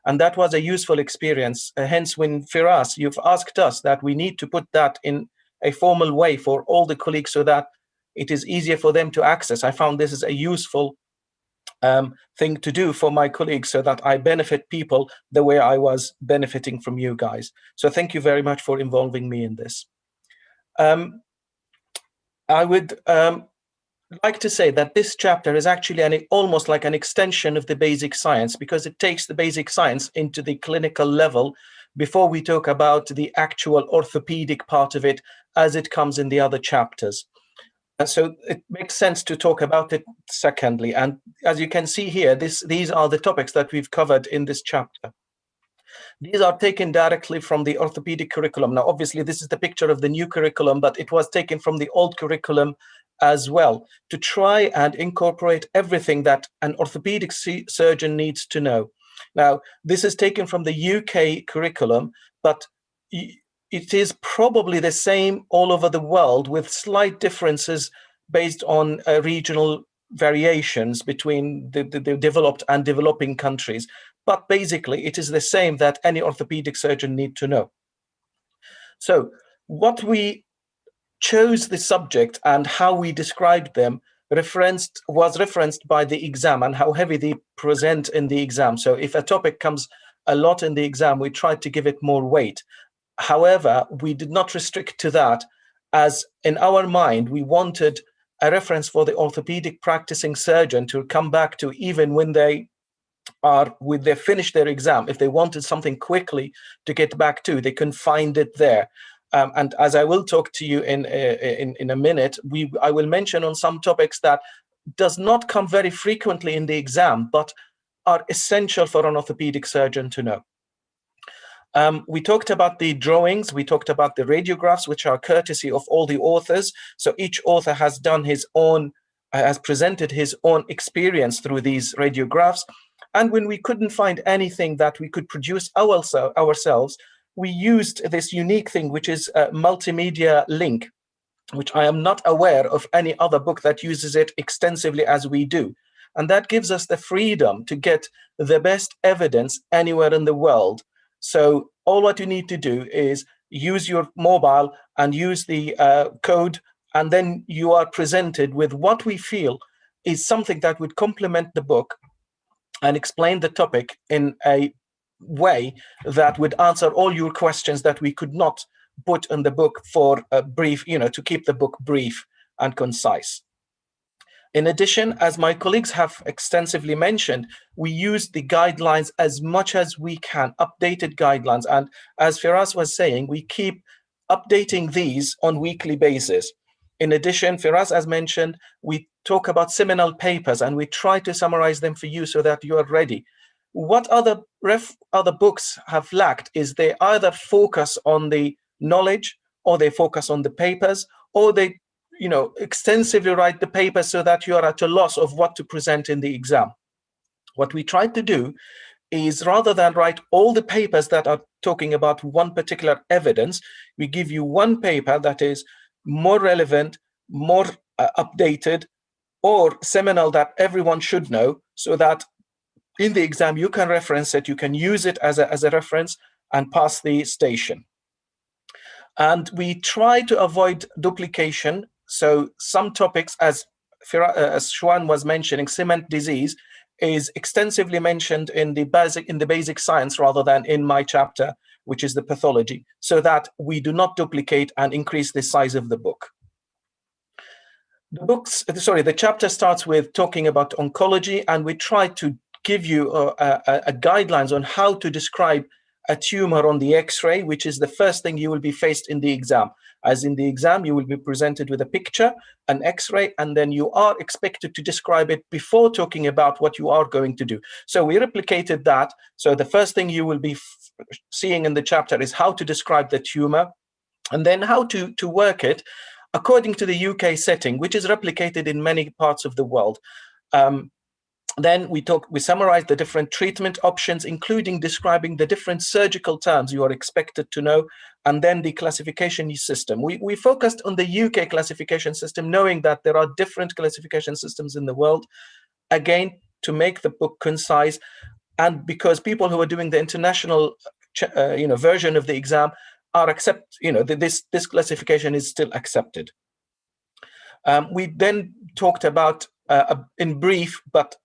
And that was a useful experience. Hence, when Firas, you've asked us that we need to put that in a formal way for all the colleagues so that it is easier for them to access. I found this is a useful thing to do for my colleagues so that I benefit people the way I was benefiting from you guys. So thank you very much for involving me in this. I would like to say that this chapter is actually almost like an extension of the basic science, because it takes the basic science into the clinical level before we talk about the actual orthopedic part of it as it comes in the other chapters. And so it makes sense to talk about it secondly. And as you can see here, these are the topics that we've covered in this chapter. These are taken directly from the orthopedic curriculum. Now, obviously, this is the picture of the new curriculum, but it was taken from the old curriculum as well to try and incorporate everything that an orthopedic surgeon needs to know. Now, this is taken from the UK curriculum, but it is probably the same all over the world with slight differences based on regional variations between the developed and developing countries. But basically, it is the same that any orthopedic surgeon needs to know. So what we chose the subject and how we described them was referenced by the exam and how heavy they present in the exam. So if a topic comes a lot in the exam, we tried to give it more weight. However, we did not restrict to that, as in our mind, we wanted a reference for the orthopedic practicing surgeon to come back to even when they finish their exam. If they wanted something quickly to get back to, they can find it there. And as I will talk to you in a minute, I will mention on some topics that does not come very frequently in the exam, but are essential for an orthopedic surgeon to know. We talked about the drawings, we talked about the radiographs, which are courtesy of all the authors. So each author has done his own, has presented his own experience through these radiographs. And when we couldn't find anything that we could produce ourselves, we used this unique thing, which is a multimedia link, which I am not aware of any other book that uses it extensively as we do. And that gives us the freedom to get the best evidence anywhere in the world. So all what you need to do is use your mobile and use the code, and then you are presented with what we feel is something that would complement the book and explain the topic in a way that would answer all your questions that we could not put in the book for a brief, to keep the book brief and concise. In addition, as my colleagues have extensively mentioned, we use the guidelines as much as we can, updated guidelines. And as Firas was saying, we keep updating these on weekly basis. In addition, Firas, as mentioned, we talk about seminal papers and we try to summarize them for you so that you are ready. What other books have lacked is they either focus on the knowledge or they focus on the papers, or they, you know, extensively write the papers so that you are at a loss of what to present in the exam. What we try to do is, rather than write all the papers that are talking about one particular evidence, we give you one paper that is more relevant, more updated, or seminal, that everyone should know, so that in the exam you can reference it, you can use it as a reference and pass the station. And we try to avoid duplication. So some topics, as Xuan was mentioning, cement disease is extensively mentioned in the basic science rather than in my chapter, which is the pathology, so that we do not duplicate and increase the size of the book. The chapter starts with talking about oncology, and we try to give you a guidelines on how to describe a tumor on the X-ray, which is the first thing you will be faced in the exam. As in the exam, you will be presented with a picture, an X-ray, and then you are expected to describe it before talking about what you are going to do. So we replicated that. So the first thing you will be seeing in the chapter is how to describe the tumor, and then how to work it according to the UK setting, which is replicated in many parts of the world. Then we summarize the different treatment options, including describing the different surgical terms you are expected to know, and then the classification system. We focused on the UK classification system, knowing that there are different classification systems in the world, again, to make the book concise, and because people who are doing the international version of the exam are this classification is still accepted. We then talked about, in brief, but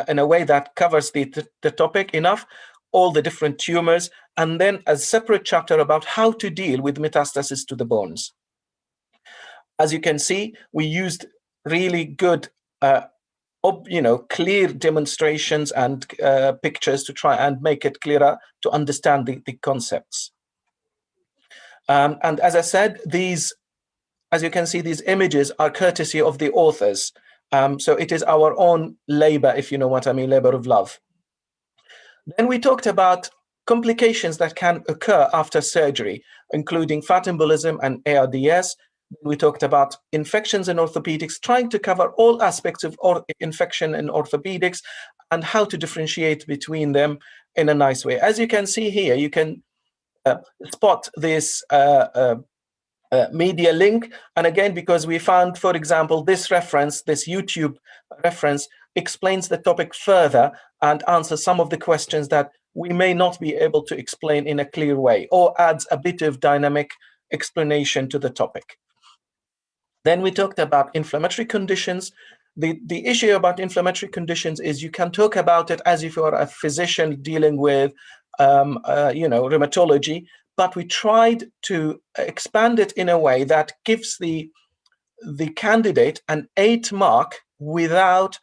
in a way that covers the topic enough, all the different tumors, and then a separate chapter about how to deal with metastasis to the bones. As you can see, we used really good, clear demonstrations and pictures to try and make it clearer to understand the concepts. And as I said, as you can see, these images are courtesy of the authors. So it is our own labor, if you know what I mean, labor of love. Then we talked about complications that can occur after surgery, including fat embolism and ARDS. We talked about infections in orthopedics, trying to cover all aspects of infection in orthopedics and how to differentiate between them in a nice way. As you can see here, you can spot this media link. And again, because we found, for example, this reference, this YouTube reference explains the topic further and answers some of the questions that we may not be able to explain in a clear way, or adds a bit of dynamic explanation to the topic. Then we talked about inflammatory conditions. The issue about inflammatory conditions is you can talk about it as if you are a physician dealing with rheumatology, but we tried to expand it in a way that gives the candidate an 8 mark without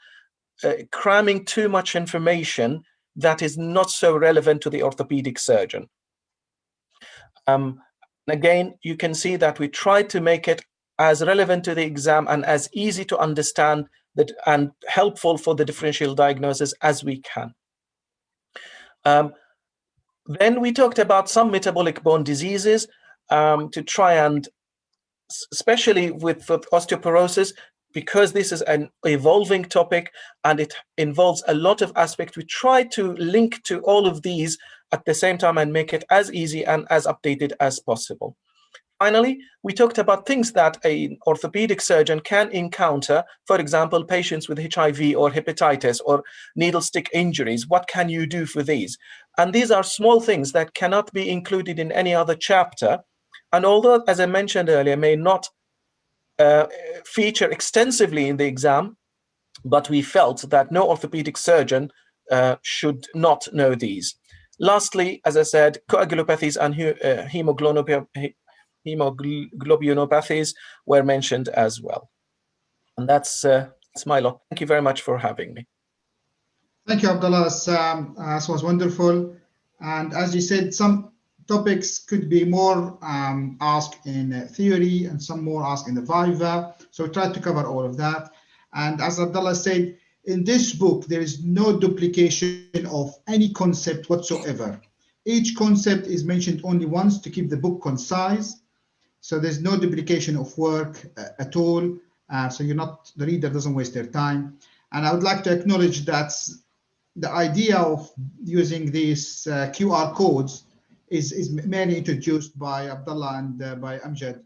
cramming too much information that is not so relevant to the orthopedic surgeon. Again, you can see that we tried to make it as relevant to the exam and as easy to understand and helpful for the differential diagnosis as we can. Then we talked about some metabolic bone diseases to try and, especially with osteoporosis, because this is an evolving topic and it involves a lot of aspects, we try to link to all of these at the same time and make it as easy and as updated as possible. Finally, we talked about things that an orthopedic surgeon can encounter, for example, patients with HIV or hepatitis or needle stick injuries. What can you do for these? And these are small things that cannot be included in any other chapter. And although, as I mentioned earlier, may not feature extensively in the exam, but we felt that no orthopedic surgeon should not know these. Lastly, as I said, coagulopathies and hemoglobinopathies were mentioned as well. And that's my lot. Thank you very much for having me. Thank you, Abdullah. This was wonderful. And as you said, some topics could be more asked in theory and some more asked in the Viva. So we tried to cover all of that. And as Abdullah said, in this book, there is no duplication of any concept whatsoever. Each concept is mentioned only once to keep the book concise. So there's no duplication of work at all. So the reader doesn't waste their time. And I would like to acknowledge that the idea of using these QR codes is mainly introduced by Abdullah and by Amjad.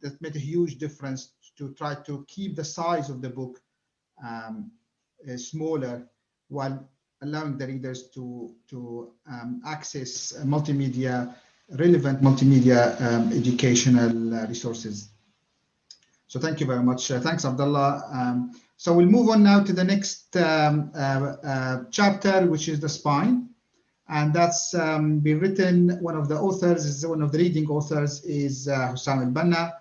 That made a huge difference to try to keep the size of the book smaller while allowing the readers to access relevant multimedia educational resources. So thank you very much. Thanks, Abdullah. So we'll move on now to the next chapter, which is the spine. And that's been written, one of the leading authors is Hussam al-Banna.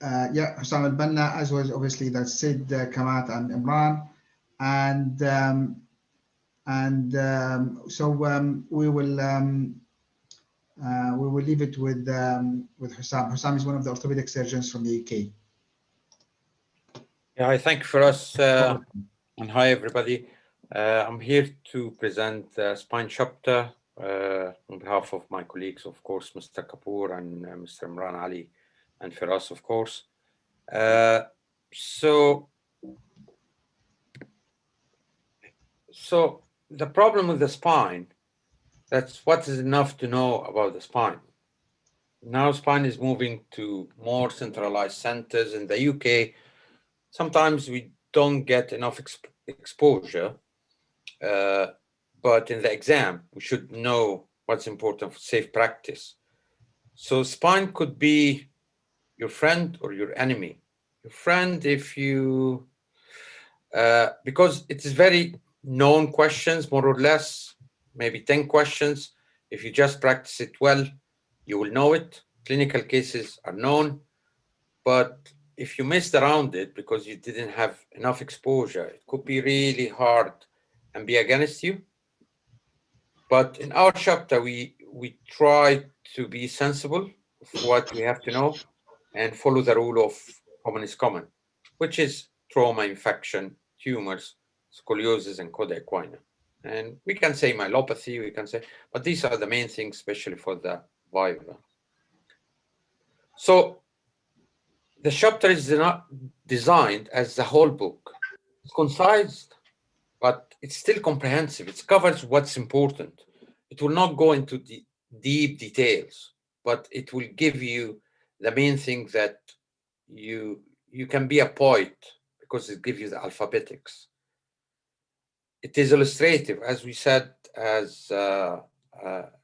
Hussam al-Banna, as was obviously that Sid, Kamat, and Imran. So we will leave it with Hussam. Hussam is one of the orthopedic surgeons from the UK. Yeah, I thank you for us, and hi everybody. I'm here to present the spine chapter on behalf of my colleagues, of course, Mr. Kapoor and Mr. Imran Ali, and for us, of course. So the problem with the spine, that's what is enough to know about the spine. Now spine is moving to more centralized centers in the UK. Sometimes we don't get enough exposure, but in the exam, we should know what's important for safe practice. So spine could be your friend or your enemy. Your friend if you, because it is very known questions, more or less, maybe 10 questions. If you just practice it well, you will know it. Clinical cases are known, but if you missed around it because you didn't have enough exposure, it could be really hard and be against you. But in our chapter, we try to be sensible of what we have to know and follow the rule of common is common, which is trauma, infection, tumors, scoliosis, and coda equina. And we can say myelopathy, we can say, but these are the main things, especially for the viva. So the chapter is not designed as the whole book. It's concise, but it's still comprehensive. It covers what's important. It will not go into the deep details, but it will give you the main thing that you can be a poet because it gives you the alphabetics. It is illustrative, as we said,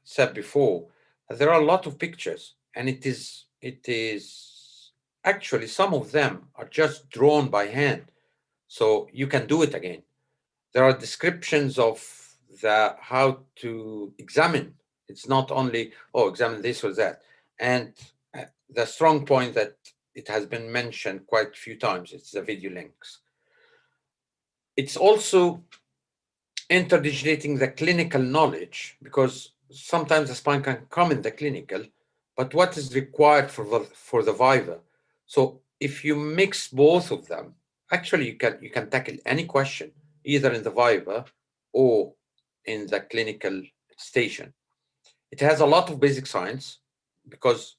said before. There are a lot of pictures, and it is actually some of them are just drawn by hand, so you can do it again. There are descriptions of how to examine. It's not only, oh, examine this or that. And the strong point that it has been mentioned quite a few times, it's the video links. It's also interdigitating the clinical knowledge, because sometimes the spine can come in the clinical, but what is required for the viva? So if you mix both of them, actually you can tackle any question, either in the viva or in the clinical station. It has a lot of basic science because,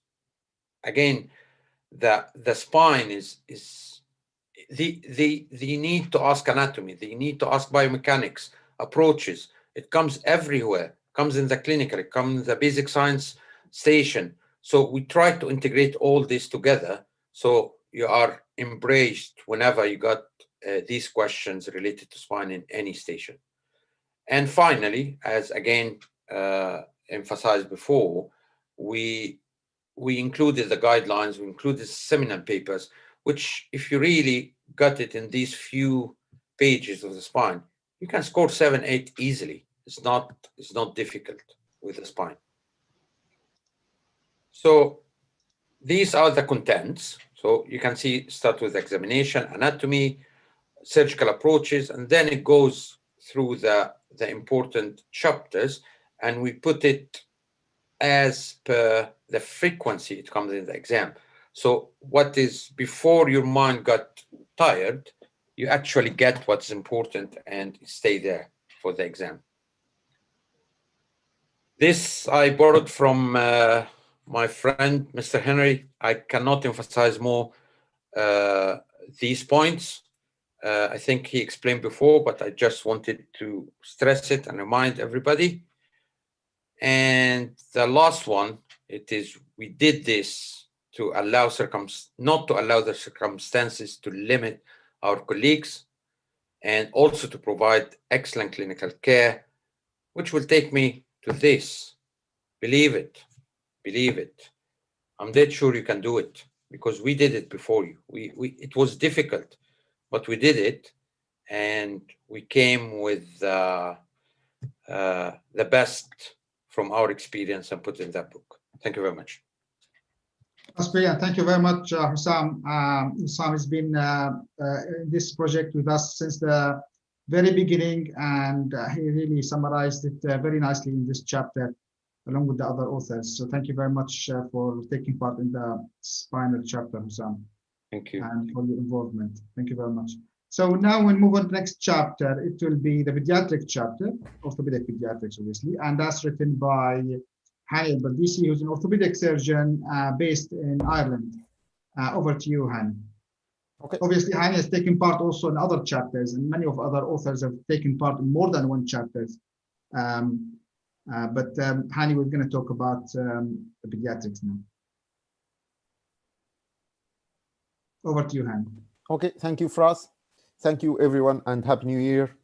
again, the spine is the need to ask anatomy, the need to ask biomechanics, approaches. It comes everywhere, comes in the clinical, it comes in the basic science station. So we try to integrate all this together so you are embraced whenever you got these questions related to spine in any station. And finally, as again emphasized before, we included the guidelines, we included seminal papers, which if you really got it in these few pages of the spine, you can score 7, 8 easily. It's not difficult with the spine. So these are the contents. So you can see, start with examination, anatomy, surgical approaches, and then it goes through the important chapters, and we put it as per the frequency it comes in the exam. So what is before your mind got tired, you actually get what's important and stay there for the exam. This I borrowed from my friend, Mr. Henry. I cannot emphasize more these points. I think he explained before, but I just wanted to stress it and remind everybody. And the last one, it is, we did this to allow not to allow the circumstances to limit our colleagues, and also to provide excellent clinical care, which will take me to this. Believe it, believe it. I'm dead sure you can do it, because we did it before you. It was difficult, but we did it, and we came with the best from our experience and put in that book. Thank you very much. That's brilliant. Thank you very much, Hussam. Hussam has been in this project with us since the very beginning, and he really summarized it very nicely in this chapter, along with the other authors. So thank you very much for taking part in the spinal chapter, Hussam. Thank you. And for your involvement. Thank you very much. So now we'll move on to the next chapter. It will be the pediatric chapter, orthopedic pediatrics, obviously, and that's written by Hani Baldisi, who's an orthopedic surgeon based in Ireland. Over to you, Hani. Okay. Obviously, Hani has taken part also in other chapters, and many of other authors have taken part in more than one chapters. But Hani, we're going to talk about the pediatrics now. Over to you, Hani. Okay, thank you, Fras. Thank you, everyone, and Happy New Year.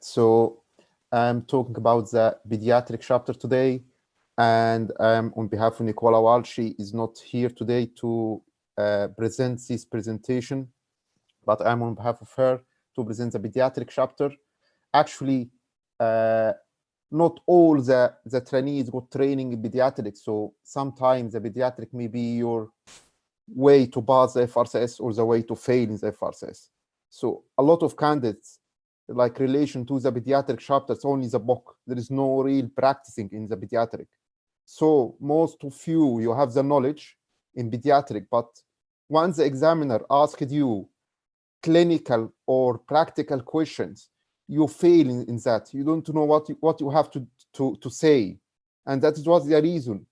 So I'm talking about the pediatric chapter today, and on behalf of Nicola Walsh, she is not here today to present this presentation, but I'm on behalf of her to present the pediatric chapter. Actually, not all the trainees got training in pediatrics, so sometimes the pediatric may be your way to pass the FRCS or the way to fail in the FRCS. So a lot of candidates, like relation to the pediatric chapter, it's only the book. There is no real practicing in the pediatric. So most of you have the knowledge in pediatric, but once the examiner asked you clinical or practical questions, you fail in that. You don't know what you have to say. And that is what the reason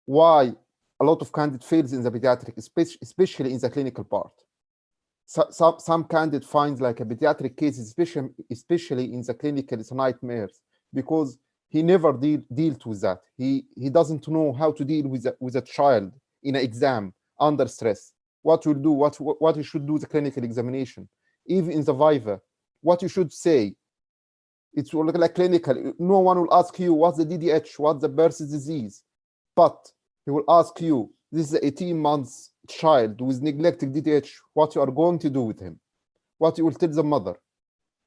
why a lot of candidate fails in the pediatric, especially in the clinical part. Some candidate finds like a pediatric case, especially in the clinical, it's a nightmare because he never dealt with that. He doesn't know how to deal with a child in an exam under stress. What you do, what you should do the clinical examination, even in the viva, what you should say. It's like clinical. No one will ask you what's the DDH, what's the Burns disease, but he will ask you, this is an 18 months child with neglected DDH, what you are going to do with him, what you will tell the mother,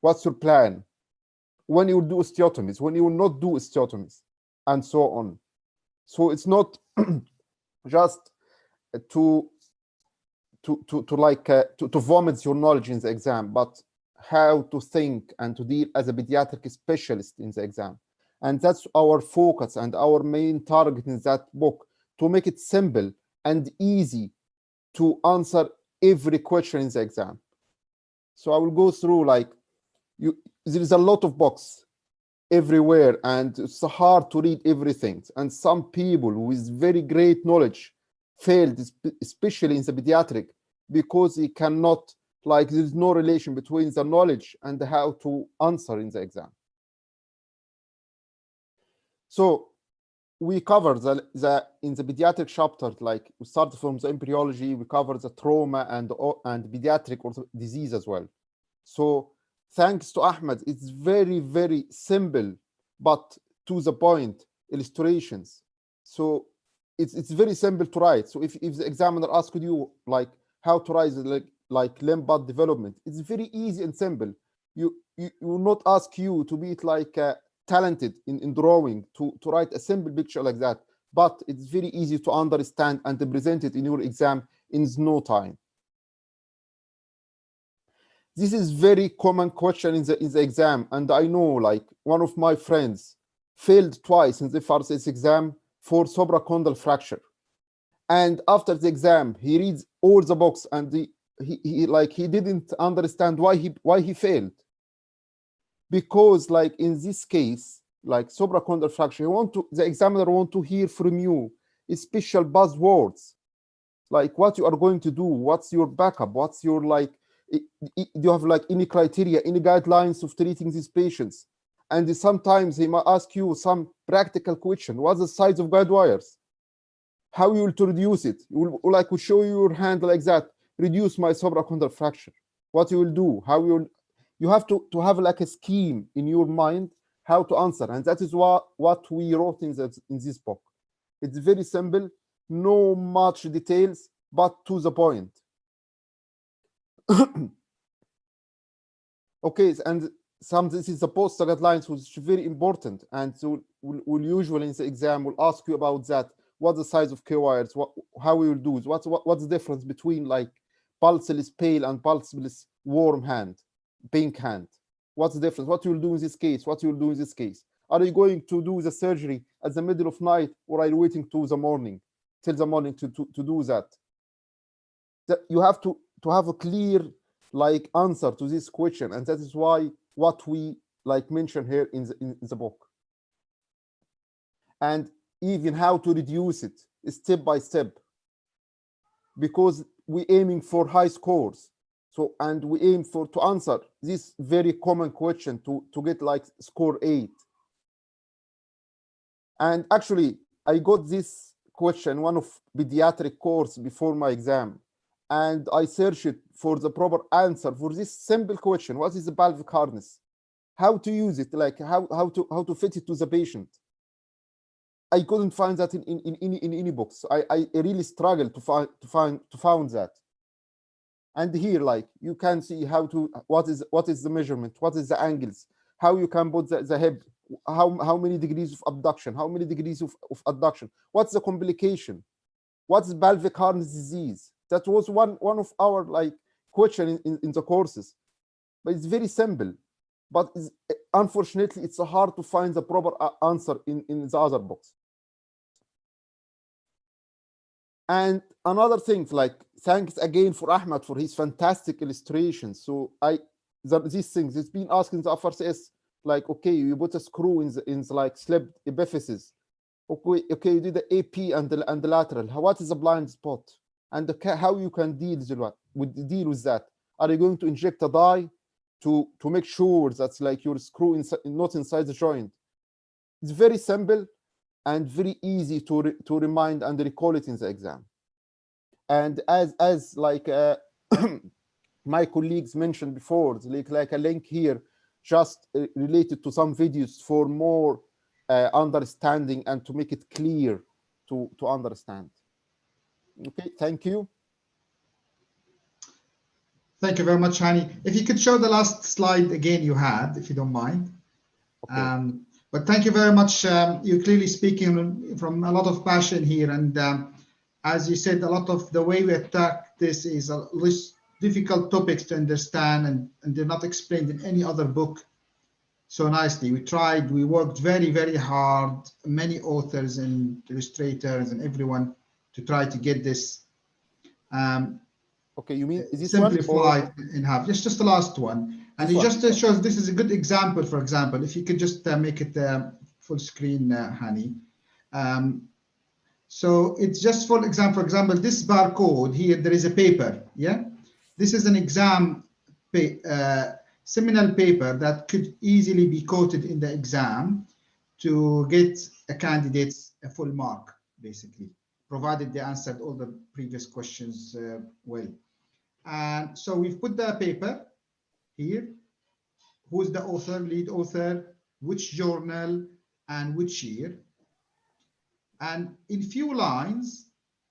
what's your plan, when you will do osteotomies, when you will not do osteotomies, and so on. So it's not just to vomit your knowledge in the exam, but how to think and to deal as a pediatric specialist in the exam. And that's our focus and our main target in that book, to make it simple and easy to answer every question in the exam. So I will go through there is a lot of books everywhere and it's hard to read everything. And some people with very great knowledge failed, especially in the pediatric, because he cannot, there's no relation between the knowledge and how to answer in the exam. So we cover in the pediatric chapter, we start from the embryology, we cover the trauma and pediatric disease as well. So thanks to Ahmed, it's very, very simple, but to the point illustrations. So it's very simple to write. So if the examiner asked you how to write limb bud development, it's very easy and simple. You will not ask you to be talented in drawing to write a simple picture like that, but it's very easy to understand and to present it in your exam in no time. This is very common question in the exam, and I know one of my friends failed twice in the FRCS exam for supracondyle fracture, and after the exam he reads all the books and he didn't understand why he failed. Because in this case, like supracondylar fracture, the examiner want to hear from you special buzzwords, like what you are going to do, what's your backup, what's your like, do you have like any criteria, any guidelines of treating these patients? And sometimes he might ask you some practical question. What's the size of guide wires? How you will to reduce it? You will like, will show you your hand like that, reduce my supracondylar fracture. What you will do, how you have to have like a scheme in your mind how to answer. And that is what we wrote in this book. It's very simple, no much details, but to the point. Okay, and this is the poster guidelines, which is very important, and so we'll usually in the exam will ask you about that. What's the size of K wires? How we will do it? What's the difference between like pulseless pale and pulseless warm hand, pink hand? What's the difference? What you will do in this case? What you will do in this case? Are you going to do the surgery at the middle of night, or are you waiting till the morning to do that? You have to have a clear like answer to this question, and that is why what we like mention here in the book, and even how to reduce it step by step, because we're aiming for high scores. So, and we aim to answer this very common question to get like score 8. And actually, I got this question, one of pediatric course before my exam, and I searched for the proper answer for this simple question: what is the pelvic harness? How to use it? Like how to fit it to the patient? I couldn't find that in any books. I really struggled to find that. And here, like you can see what is the measurement, what is the angles, how you can put the hip, how many degrees of abduction, how many degrees of adduction, what's the complication, what's pelvic harness disease. That was one of our like question in the courses, but it's very simple. But unfortunately, it's hard to find the proper answer in the other books. And another thing, like thanks again for Ahmed for his fantastic illustrations. So these things, it's been asking the FRCS, like, okay, you put a screw in the like slipped epiphysis. Okay, you did the AP and the lateral. What is the blind spot? And how you can deal with that? Are you going to inject a dye to make sure that's like your screw not inside the joint? It's very simple and very easy to remind and recall it in the exam. And as like my colleagues mentioned before, like a link here just related to some videos for more understanding and to make it clear to understand. Okay, thank you. Thank you very much, Hani. If you could show the last slide again you had, if you don't mind. Okay. But thank you very much. You're clearly speaking from a lot of passion here. And as you said, a lot of the way we attack this is a less difficult topics to understand, and they're not explained in any other book so nicely. We worked very, very hard, many authors and illustrators and everyone to try to get this okay, you mean is this simplified in half. Just the last one. And it just shows this is a good example. For example, if you could just make it full screen, Hani. So it's just for example, this barcode here, there is a paper, yeah? This is an exam seminal paper that could easily be quoted in the exam to get a candidate a full mark, basically, provided they answered all the previous questions well. And so we've put the paper here, who's the author, lead author, which journal, and which year. And in few lines,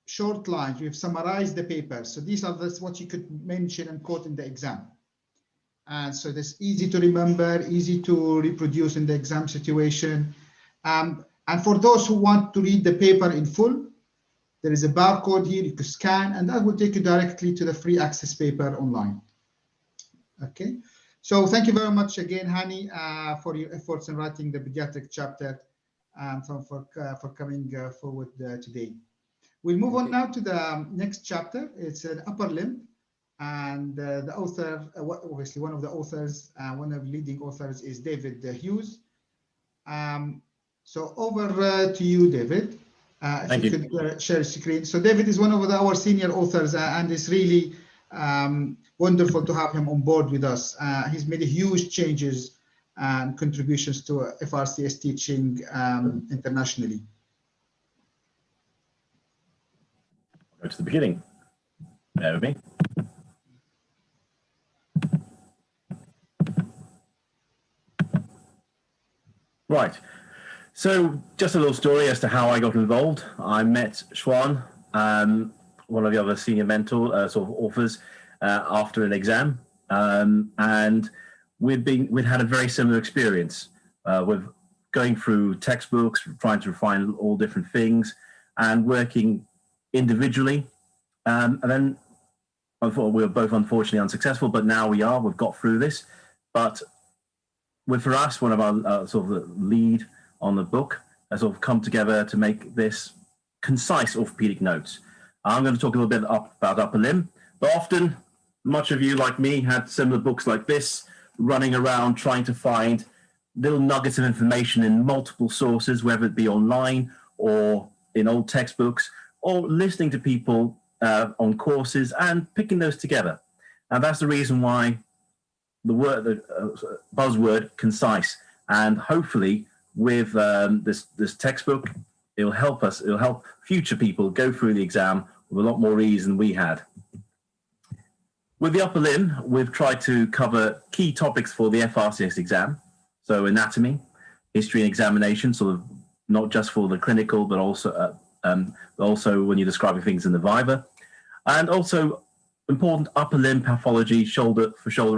short lines, we've summarized the paper. So these are what you could mention and quote in the exam. And so that's easy to remember, easy to reproduce in the exam situation. And for those who want to read the paper in full, there is a barcode here you can scan, and that will take you directly to the free access paper online. Okay, so thank you very much again, Hani, for your efforts in writing the pediatric chapter, and for coming forward today. We'll move on now to the next chapter. It's an upper limb, and the author, obviously one of the authors, one of the leading authors is David Hughes. So over to you, David. If you could share screen. So David is one of our senior authors, and it's really wonderful to have him on board with us. He's made huge changes and contributions to FRCS teaching internationally. Go to the beginning. Bear with me. Right. So just a little story as to how I got involved. I met Schwan, one of the other senior mentor sort of authors, after an exam, and we'd had a very similar experience with going through textbooks, trying to refine all different things, and working individually. And then we were both unfortunately unsuccessful, but now we've got through this. But for us, one of our sort of the lead on the book has sort of come together to make this concise orthopedic notes. I'm going to talk a little bit about upper limb, but often, much of you, like me, had similar books like this, running around trying to find little nuggets of information in multiple sources, whether it be online or in old textbooks, or listening to people on courses and picking those together. And that's the reason why the buzzword concise, and hopefully with this textbook, it'll help future people go through the exam with a lot more ease than we had. With the upper limb, we've tried to cover key topics for the FRCS exam. So anatomy, history and examination, sort of not just for the clinical, but also when you're describing things in the viva, and also important upper limb pathology, shoulder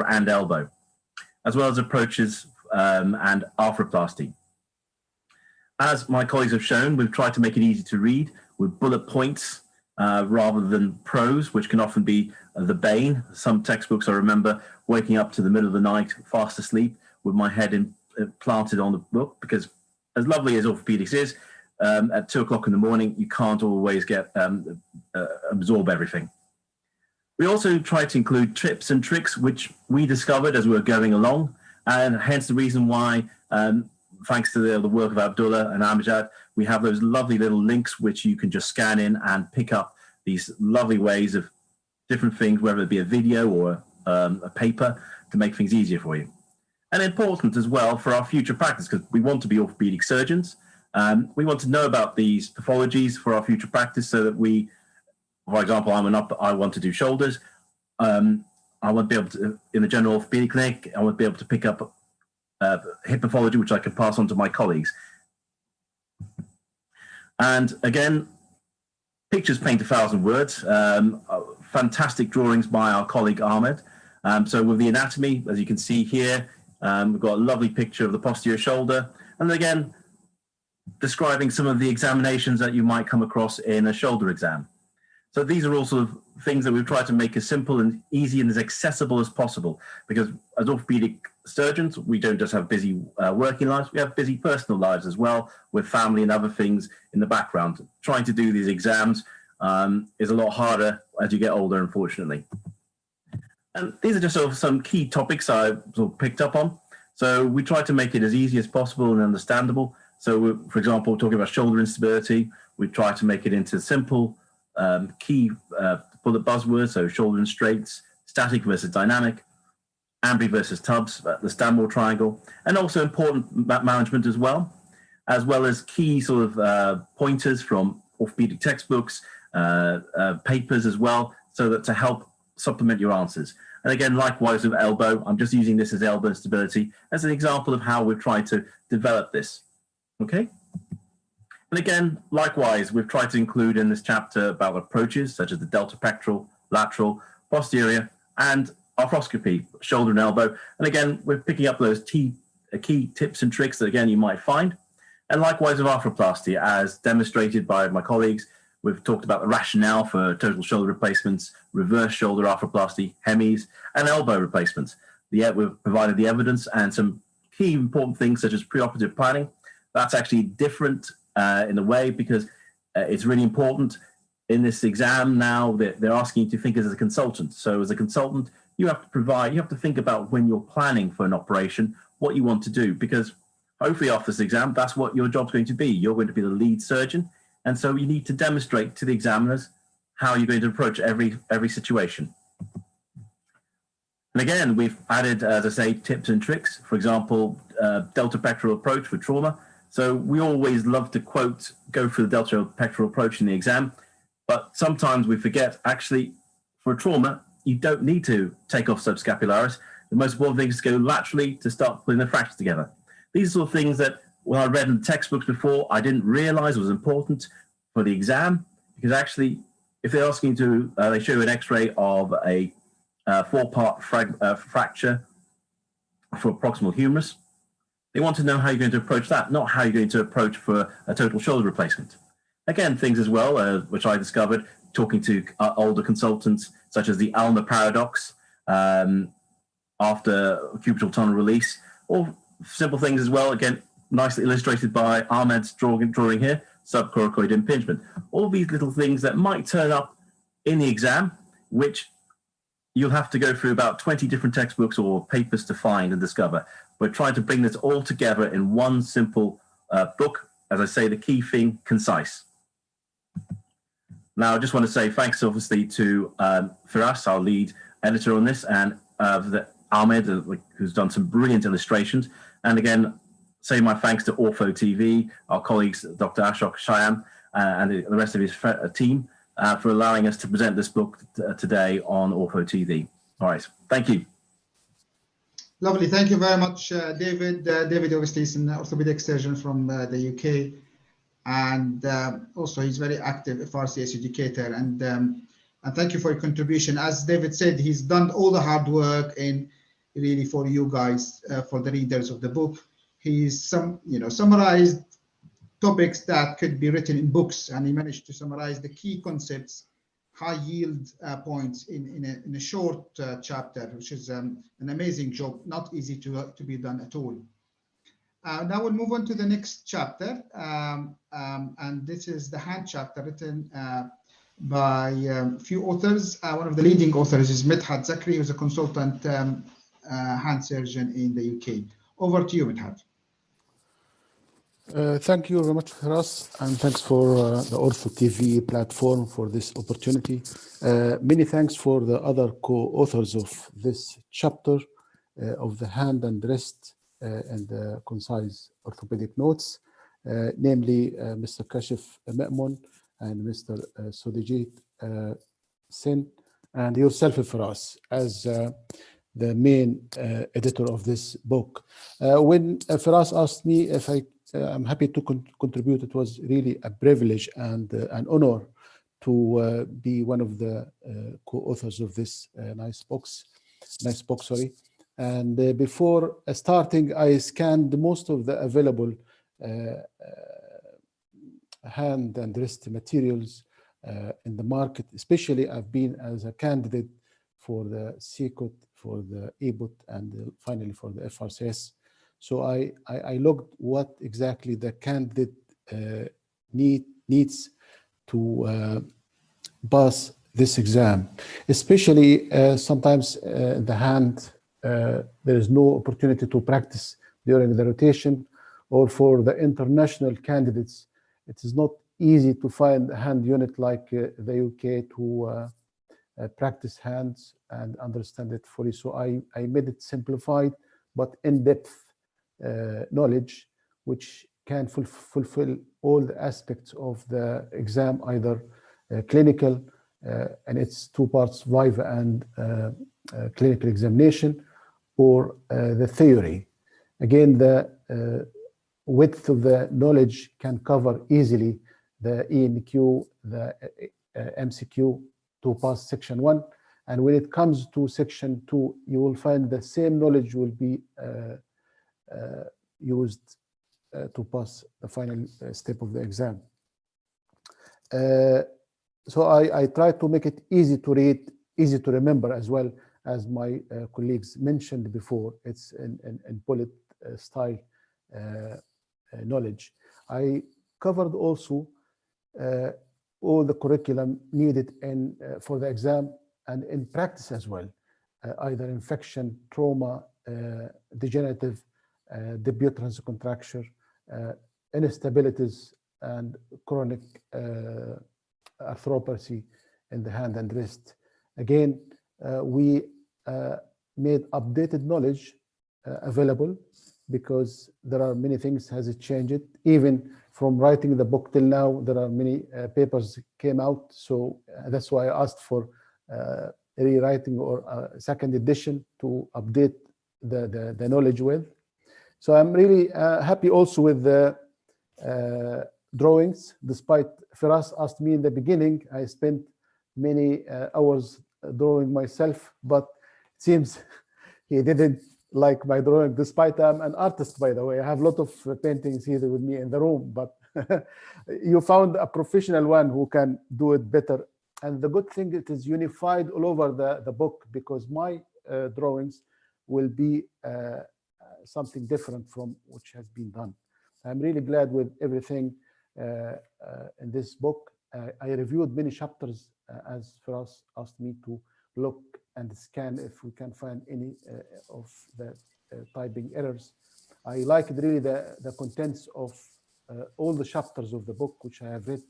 and elbow, as well as approaches and arthroplasty. As my colleagues have shown, we've tried to make it easy to read with bullet points rather than prose, which can often be the bane. Some textbooks, I remember waking up to the middle of the night, fast asleep, with my head planted on the book, because as lovely as orthopedics is, at 2 o'clock in the morning, you can't always absorb everything. We also try to include tips and tricks, which we discovered as we were going along, and hence the reason why, thanks to the work of Abdullah and Amjad, we have those lovely little links which you can just scan in and pick up these lovely ways of different things, whether it be a video or a paper, to make things easier for you. And important as well for our future practice, because we want to be orthopedic surgeons. We want to know about these pathologies for our future practice, so that we, for example, I want to do shoulders. I want to be able to, in the general orthopedic clinic, I want to be able to pick up hip pathology, which I can pass on to my colleagues. And again, pictures paint 1,000 words. Fantastic drawings by our colleague Ahmed. So with the anatomy, as you can see here, we've got a lovely picture of the posterior shoulder. And again, describing some of the examinations that you might come across in a shoulder exam. So these are all sort of things that we've tried to make as simple and easy and as accessible as possible, because as orthopedic surgeons, we don't just have busy working lives, we have busy personal lives as well, with family and other things in the background. Trying to do these exams is a lot harder as you get older, unfortunately. And these are just sort of some key topics I sort of picked up on. So we try to make it as easy as possible and understandable. So, for example, talking about shoulder instability, we try to make it into simple key bullet buzzwords, so shoulder and straights, static versus dynamic, Ambry versus Tubbs, the Stanmore triangle, and also important management as well as key sort of pointers from orthopedic textbooks, papers as well, so that to help supplement your answers. And again, likewise with elbow, I'm just using this as elbow instability as an example of how we've tried to develop this. Okay. And again, likewise, we've tried to include in this chapter about approaches such as the delta pectoral, lateral, posterior, and arthroscopy, shoulder and elbow. And again, we're picking up those key tips and tricks that, again, you might find. And likewise with arthroplasty, as demonstrated by my colleagues, we've talked about the rationale for total shoulder replacements, reverse shoulder arthroplasty, hemis, and elbow replacements. We've provided the evidence and some key important things such as preoperative planning. That's actually different in a way, because it's really important in this exam now that they're asking you to think as a consultant. So as a consultant, you have to think about when you're planning for an operation, what you want to do, because hopefully after this exam, that's what your job's going to be. You're going to be the lead surgeon. And so you need to demonstrate to the examiners how you're going to approach every situation. And again, we've added, as I say, tips and tricks. For example, delta pectoral approach for trauma. So we always love to quote, go through the delta pectoral approach in the exam, but sometimes we forget, actually, for trauma, you don't need to take off subscapularis. The most important thing is to go laterally to start putting the fractures together. These are sort of things that, when I read in the textbooks before, I didn't realize was important for the exam, because actually, if they're asking to, they show you an x-ray of a 4-part fracture for proximal humerus, they want to know how you're going to approach that, not how you're going to approach for a total shoulder replacement. Again, things as well, which I discovered talking to older consultants, such as the ulnar paradox after cubital tunnel release, or simple things as well, again, nicely illustrated by Ahmed's drawing here, subcoracoid impingement. All these little things that might turn up in the exam, which you'll have to go through about 20 different textbooks or papers to find and discover. We're trying to bring this all together in one simple book. As I say, the key thing, concise. Now, I just want to say thanks, obviously, to Firas, our lead editor on this, and Ahmed, who's done some brilliant illustrations. And again, say my thanks to OrthoTV, our colleagues, Dr. Ashok Shyam, and the rest of his team for allowing us to present this book today on OrthoTV. All right, thank you. Lovely, thank you very much, David. David obviously is an orthopedic surgeon from the UK, and also he's very active FRCS educator. And thank you for your contribution. As David said, he's done all the hard work and really for you guys, for the readers of the book. He's summarized topics that could be written in books, and he managed to summarize the key concepts, high yield points in a short chapter, which is an amazing job, not easy to be done at all. Now we'll move on to the next chapter, and this is the hand chapter written by a few authors. One of the leading authors is Midhat Zakri, who's a consultant hand surgeon in the UK. Over to you, Midhat. Thank you very much, Firas, and thanks for the OrthoTV platform for this opportunity. Many thanks for the other co-authors of this chapter of the hand and wrist and the concise orthopedic notes, namely Mr. Kashif Ma'mun and Mr. Sudhijit Sen, and yourself, Firas, as the main editor of this book. When Firas asked me if I'm happy to contribute, it was really a privilege and an honor to be one of the co-authors of this nice book. And before starting, I scanned most of the available hand and wrist materials in the market. Especially, I've been as a candidate for the CCOT, for the EBOT, and finally for the FRCS. So I looked what exactly the candidate needs to pass this exam. Especially sometimes in the hand, there is no opportunity to practice during the rotation, or for the international candidates, it is not easy to find a hand unit like the UK to practice hands and understand it fully. So I made it simplified but in-depth knowledge, which can fulfill all the aspects of the exam, either clinical, and its two parts, viva and clinical examination, or the theory. Again, the width of the knowledge can cover easily the EMQ, the MCQ to pass section 1. And when it comes to section 2, you will find the same knowledge will be used to pass the final step of the exam. So I try to make it easy to read, easy to remember, as well as my colleagues mentioned before. It's in bullet style knowledge. I covered also all the curriculum needed for the exam and in practice as well, either infection, trauma, degenerative, debutancy contracture, instabilities, and chronic arthropathy in the hand and wrist. Again, we made updated knowledge available because there are many things has changed. Even from writing the book till now, there are many papers came out. So that's why I asked for rewriting or a second edition to update the knowledge with. So I'm really happy also with the drawings. Despite Firas asked me in the beginning, I spent many hours drawing myself, but it seems he didn't like my drawing, despite I'm an artist, by the way. I have a lot of paintings here with me in the room, but you found a professional one who can do it better. And the good thing, it is unified all over the book, because my drawings will be something different from which has been done. I'm really glad with everything in this book. I reviewed many chapters as Firas asked me to look and scan if we can find any of the typing errors. I liked really the contents of all the chapters of the book, which I have read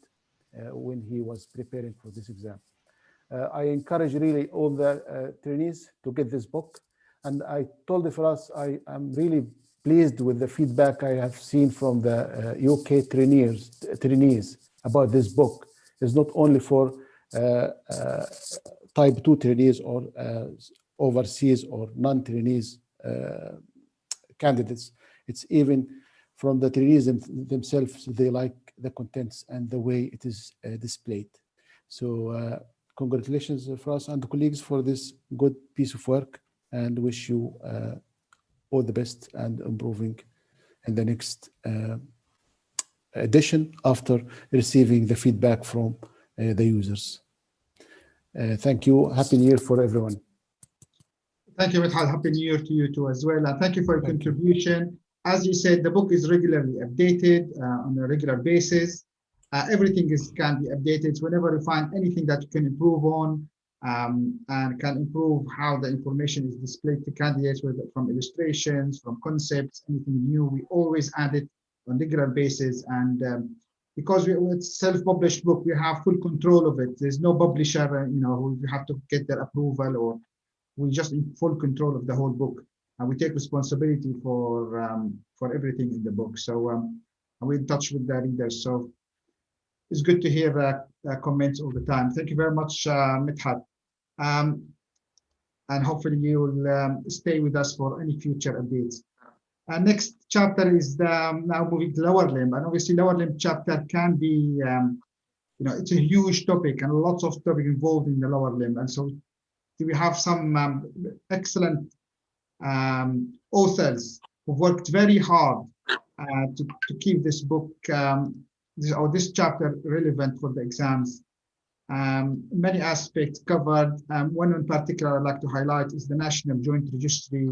when he was preparing for this exam. I encourage really all the trainees to get this book. And I told Firas, I am really pleased with the feedback I have seen from the UK trainees about this book. It's not only for type 2 trainees or overseas or non-trainees candidates. It's even from the trainees themselves. They like the contents and the way it is displayed. So congratulations for us and the colleagues for this good piece of work, and wish you all the best and improving in the next edition after receiving the feedback from the users. Thank you. Happy New Year for everyone. Thank you, Midhad. Happy New Year to you too as well. And thank you for your contribution. As you said, the book is regularly updated on a regular basis. Everything can be updated. Whenever you find anything that you can improve on and can improve how the information is displayed to candidates, whether from illustrations, from concepts, anything new, we always add it on a regular basis. And because it's self-published book, we have full control of it. There's no publisher, who have to get their approval, or we just in full control of the whole book, and we take responsibility for everything in the book. So we're in touch with the readers. So it's good to hear comments all the time. Thank you very much, Midhad. And hopefully you will stay with us for any future updates. Next chapter is now moving to lower limb, and obviously lower limb chapter can be, it's a huge topic and lots of topic involved in the lower limb. And so we have some excellent authors who worked very hard to keep this book, this chapter relevant for the exams. Many aspects covered. One in particular I'd like to highlight is the National Joint Registry,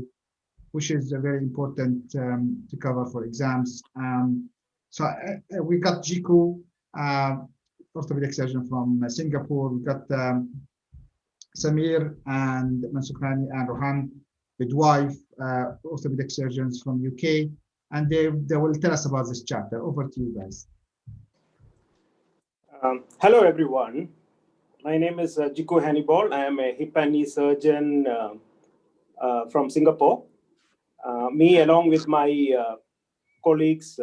which is very important to cover for exams. So we got Jiku, orthopedic surgeon from Singapore. We got Samir and Mansukhani and Rohan Bidwai, orthopedic surgeons from UK, and they will tell us about this chapter. Over to you guys. Hello everyone. My name is Jiku Hannibal. I am a hip and knee surgeon from Singapore. Me, along with my colleagues,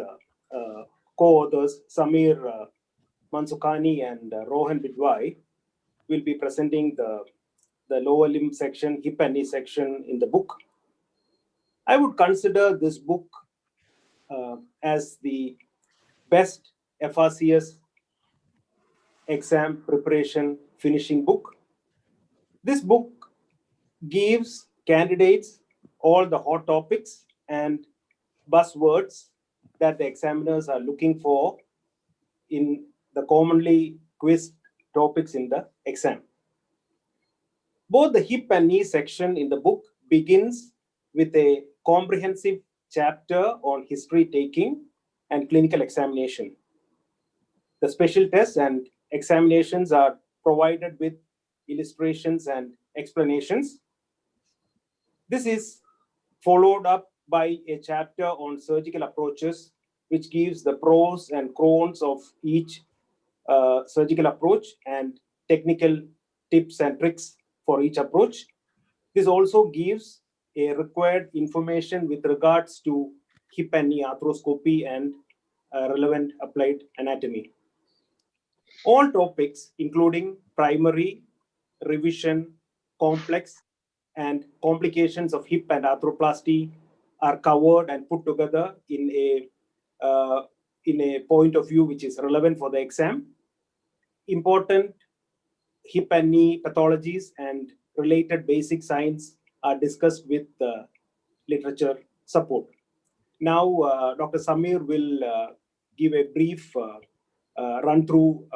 co-authors Samir Mansukhani and Rohan Bidwai, will be presenting the lower limb section, hip and knee section in the book. I would consider this book as the best FRCS exam preparation finishing book. This book gives candidates all the hot topics and buzzwords that the examiners are looking for in the commonly quizzed topics in the exam. Both the hip and knee section in the book begins with a comprehensive chapter on history taking and clinical examination. The special tests and examinations are provided with illustrations and explanations. This is followed up by a chapter on surgical approaches, which gives the pros and cons of each surgical approach and technical tips and tricks for each approach. This also gives a required information with regards to hip and knee arthroscopy and relevant applied anatomy. All topics, including primary, revision, complex, and complications of hip and arthroplasty, are covered and put together in a point of view which is relevant for the exam. Important hip and knee pathologies and related basic science are discussed with literature support. Now, Dr. Samir will give a brief run through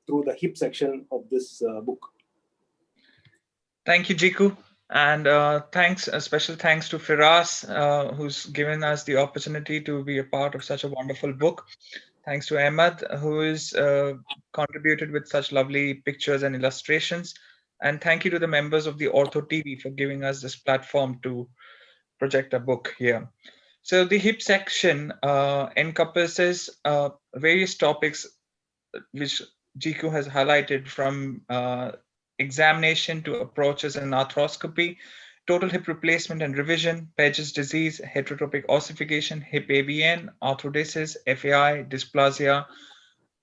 the hip section of this book. Thank you, Jiku. And thanks, a special thanks to Firas, who's given us the opportunity to be a part of such a wonderful book. Thanks to Ahmad, who is contributed with such lovely pictures and illustrations. And thank you to the members of the OrthoTV for giving us this platform to project a book here. So the hip section encompasses various topics which Jiku has highlighted, from examination to approaches and arthroscopy, total hip replacement and revision, Paget's disease, heterotropic ossification, hip ABN, arthrodesis, FAI, dysplasia,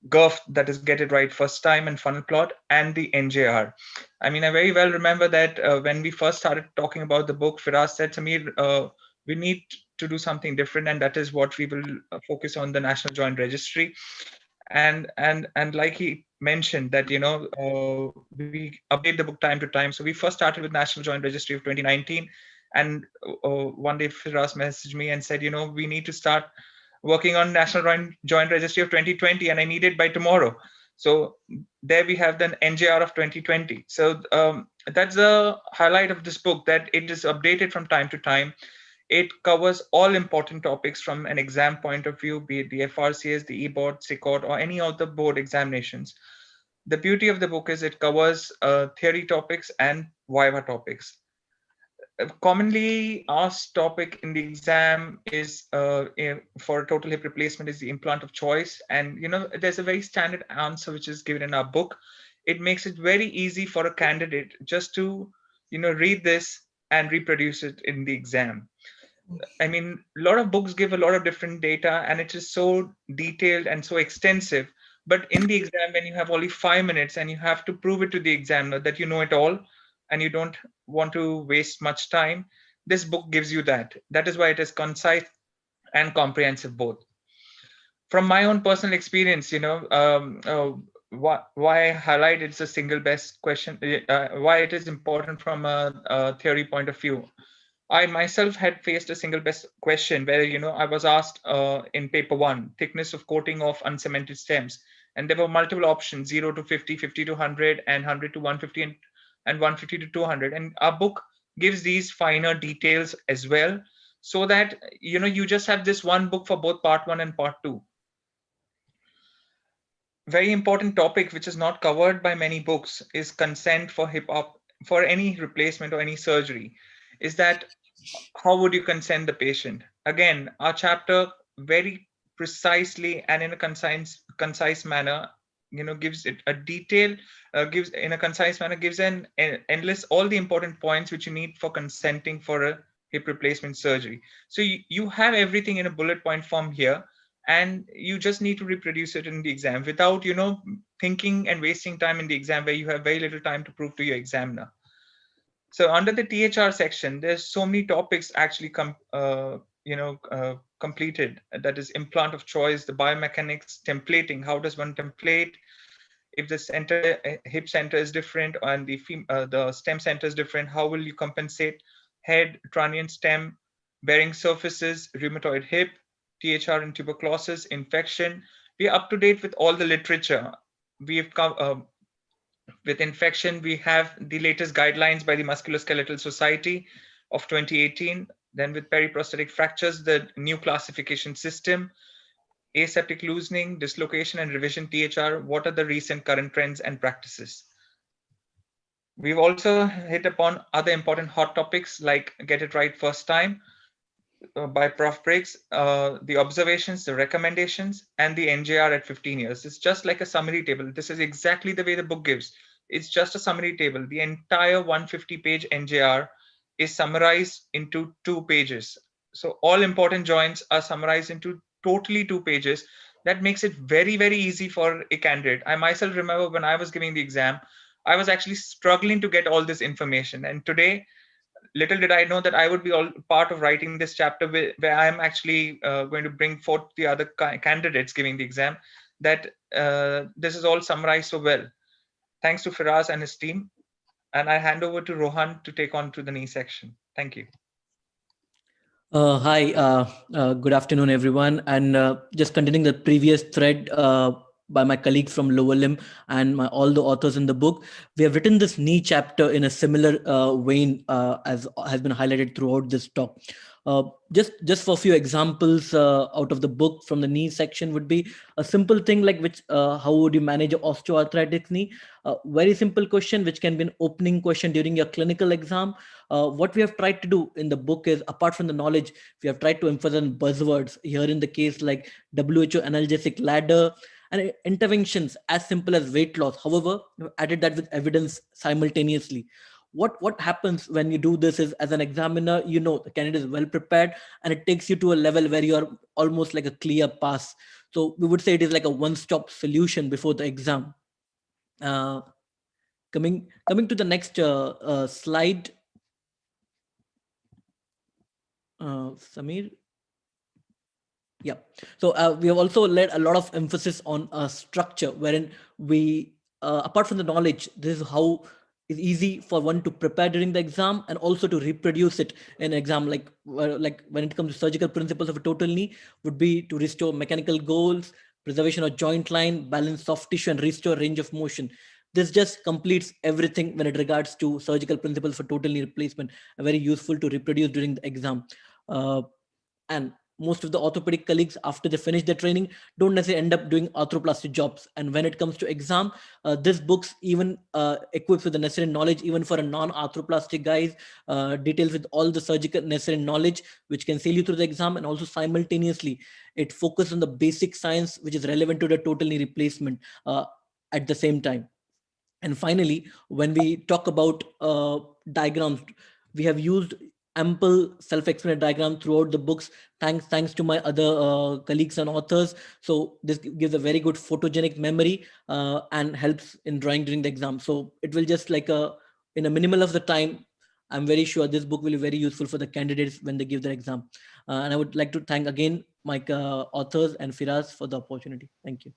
Graft, that is get it right first time, and funnel plot, and the NJR. I mean, I very well remember that when we first started talking about the book, Firas said to me, we need to do something different, and that is what we will focus on, the National Joint Registry. And like he mentioned that, you know, we update the book time to time. So we first started with National Joint Registry of 2019. And one day Firas messaged me and said, you know, we need to start working on National Joint Registry of 2020, and I need it by tomorrow. So there we have the NJR of 2020. So that's the highlight of this book, that it is updated from time to time. It covers all important topics from an exam point of view, be it the FRCS, the e-board, SICOT, or any of the board examinations. The beauty of the book is it covers theory topics and Viva topics. A commonly asked topic in the exam is for total hip replacement is the implant of choice. And, you know, there's a very standard answer which is given in our book. It makes it very easy for a candidate just to, you know, read this and reproduce it in the exam. I mean, a lot of books give a lot of different data, and it is so detailed and so extensive. But in the exam, when you have only 5 minutes and you have to prove it to the examiner that you know it all and you don't want to waste much time, this book gives you that. That is why it is concise and comprehensive both. From my own personal experience, you know, why I highlight it's a single best question, why it is important from a theory point of view. I myself had faced a single best question where, you know, I was asked in paper 1, thickness of coating of uncemented stems. And there were multiple options, 0 to 50, 50 to 100, and 100 to 150, and 150 to 200. And our book gives these finer details as well, so that, you know, you just have this one book for both part 1 and part 2. Very important topic, which is not covered by many books, is consent for hip op, for any replacement or any surgery. Is that how would you consent the patient? Again, our chapter very precisely and in a concise manner, you know, gives it a detail, gives in a concise manner, gives an endless all the important points which you need for consenting for a hip replacement surgery. So you have everything in a bullet point form here, and you just need to reproduce it in the exam without, you know, thinking and wasting time in the exam where you have very little time to prove to your examiner. So under the THR section, there's so many topics actually completed. That is implant of choice, the biomechanics, templating. How does one template? If the center, hip center is different and the stem center is different, how will you compensate? Head, trunnion, stem, bearing surfaces, rheumatoid hip, THR and tuberculosis, infection. We are up to date with all the literature. We've with infection, we have the latest guidelines by the Musculoskeletal Society of 2018. Then with periprosthetic fractures, the new classification system, aseptic loosening, dislocation and revision THR, what are the recent current trends and practices? We've also hit upon other important hot topics like get it right first time, by Prof. Briggs, the observations, the recommendations, and the NJR at 15 years. It's just like a summary table. This is exactly the way the book gives. It's just a summary table. The entire 150-page NJR is summarized into 2 pages. So all important joints are summarized into totally 2 pages. That makes it very, very easy for a candidate. I myself remember when I was giving the exam, I was actually struggling to get all this information. And today, little did I know that I would be all part of writing this chapter where I'm actually going to bring forth the other candidates giving the exam, that this is all summarized so well. Thanks to Firas and his team. And I hand over to Rohan to take on to the knee section. Thank you. Hi, good afternoon, everyone. And just continuing the previous thread by my colleagues from lower limb and all the authors in the book, we have written this knee chapter in a similar vein as has been highlighted throughout this talk. Just for a few examples out of the book from the knee section would be a simple thing like how would you manage osteoarthritis knee? Very simple question, which can be an opening question during your clinical exam. What we have tried to do in the book is, apart from the knowledge, we have tried to emphasize on buzzwords here in the case like WHO analgesic ladder and interventions as simple as weight loss. However, we've added that with evidence simultaneously. What happens when you do this is, as an examiner, you know the candidate is well prepared and it takes you to a level where you are almost like a clear pass. So we would say it is like a one-stop solution before the exam. Coming to the next slide, Samir. Yeah. So we have also laid a lot of emphasis on structure, wherein we, apart from the knowledge, this is how it's easy for one to prepare during the exam and also to reproduce it in an exam. Like when it comes to surgical principles of a total knee, would be to restore mechanical goals, preservation of joint line, balance soft tissue, and restore range of motion. This just completes everything when it regards to surgical principles for total knee replacement, very useful to reproduce during the exam. And most of the orthopedic colleagues, after they finish their training, don't necessarily end up doing arthroplasty jobs. And when it comes to exam, this book's even equips with the necessary knowledge, even for a non-arthroplastic guys, details with all the surgical necessary knowledge, which can sail you through the exam. And also simultaneously, it focuses on the basic science, which is relevant to the total knee replacement at the same time. And finally, when we talk about diagrams, we have used ample self-explanatory diagram throughout the books, thanks to my other colleagues and authors. So this gives a very good photogenic memory and helps in drawing during the exam. So it will just like in a minimal of the time, I'm very sure this book will be very useful for the candidates when they give their exam. And I would like to thank again my authors and Firas for the opportunity. Thank you.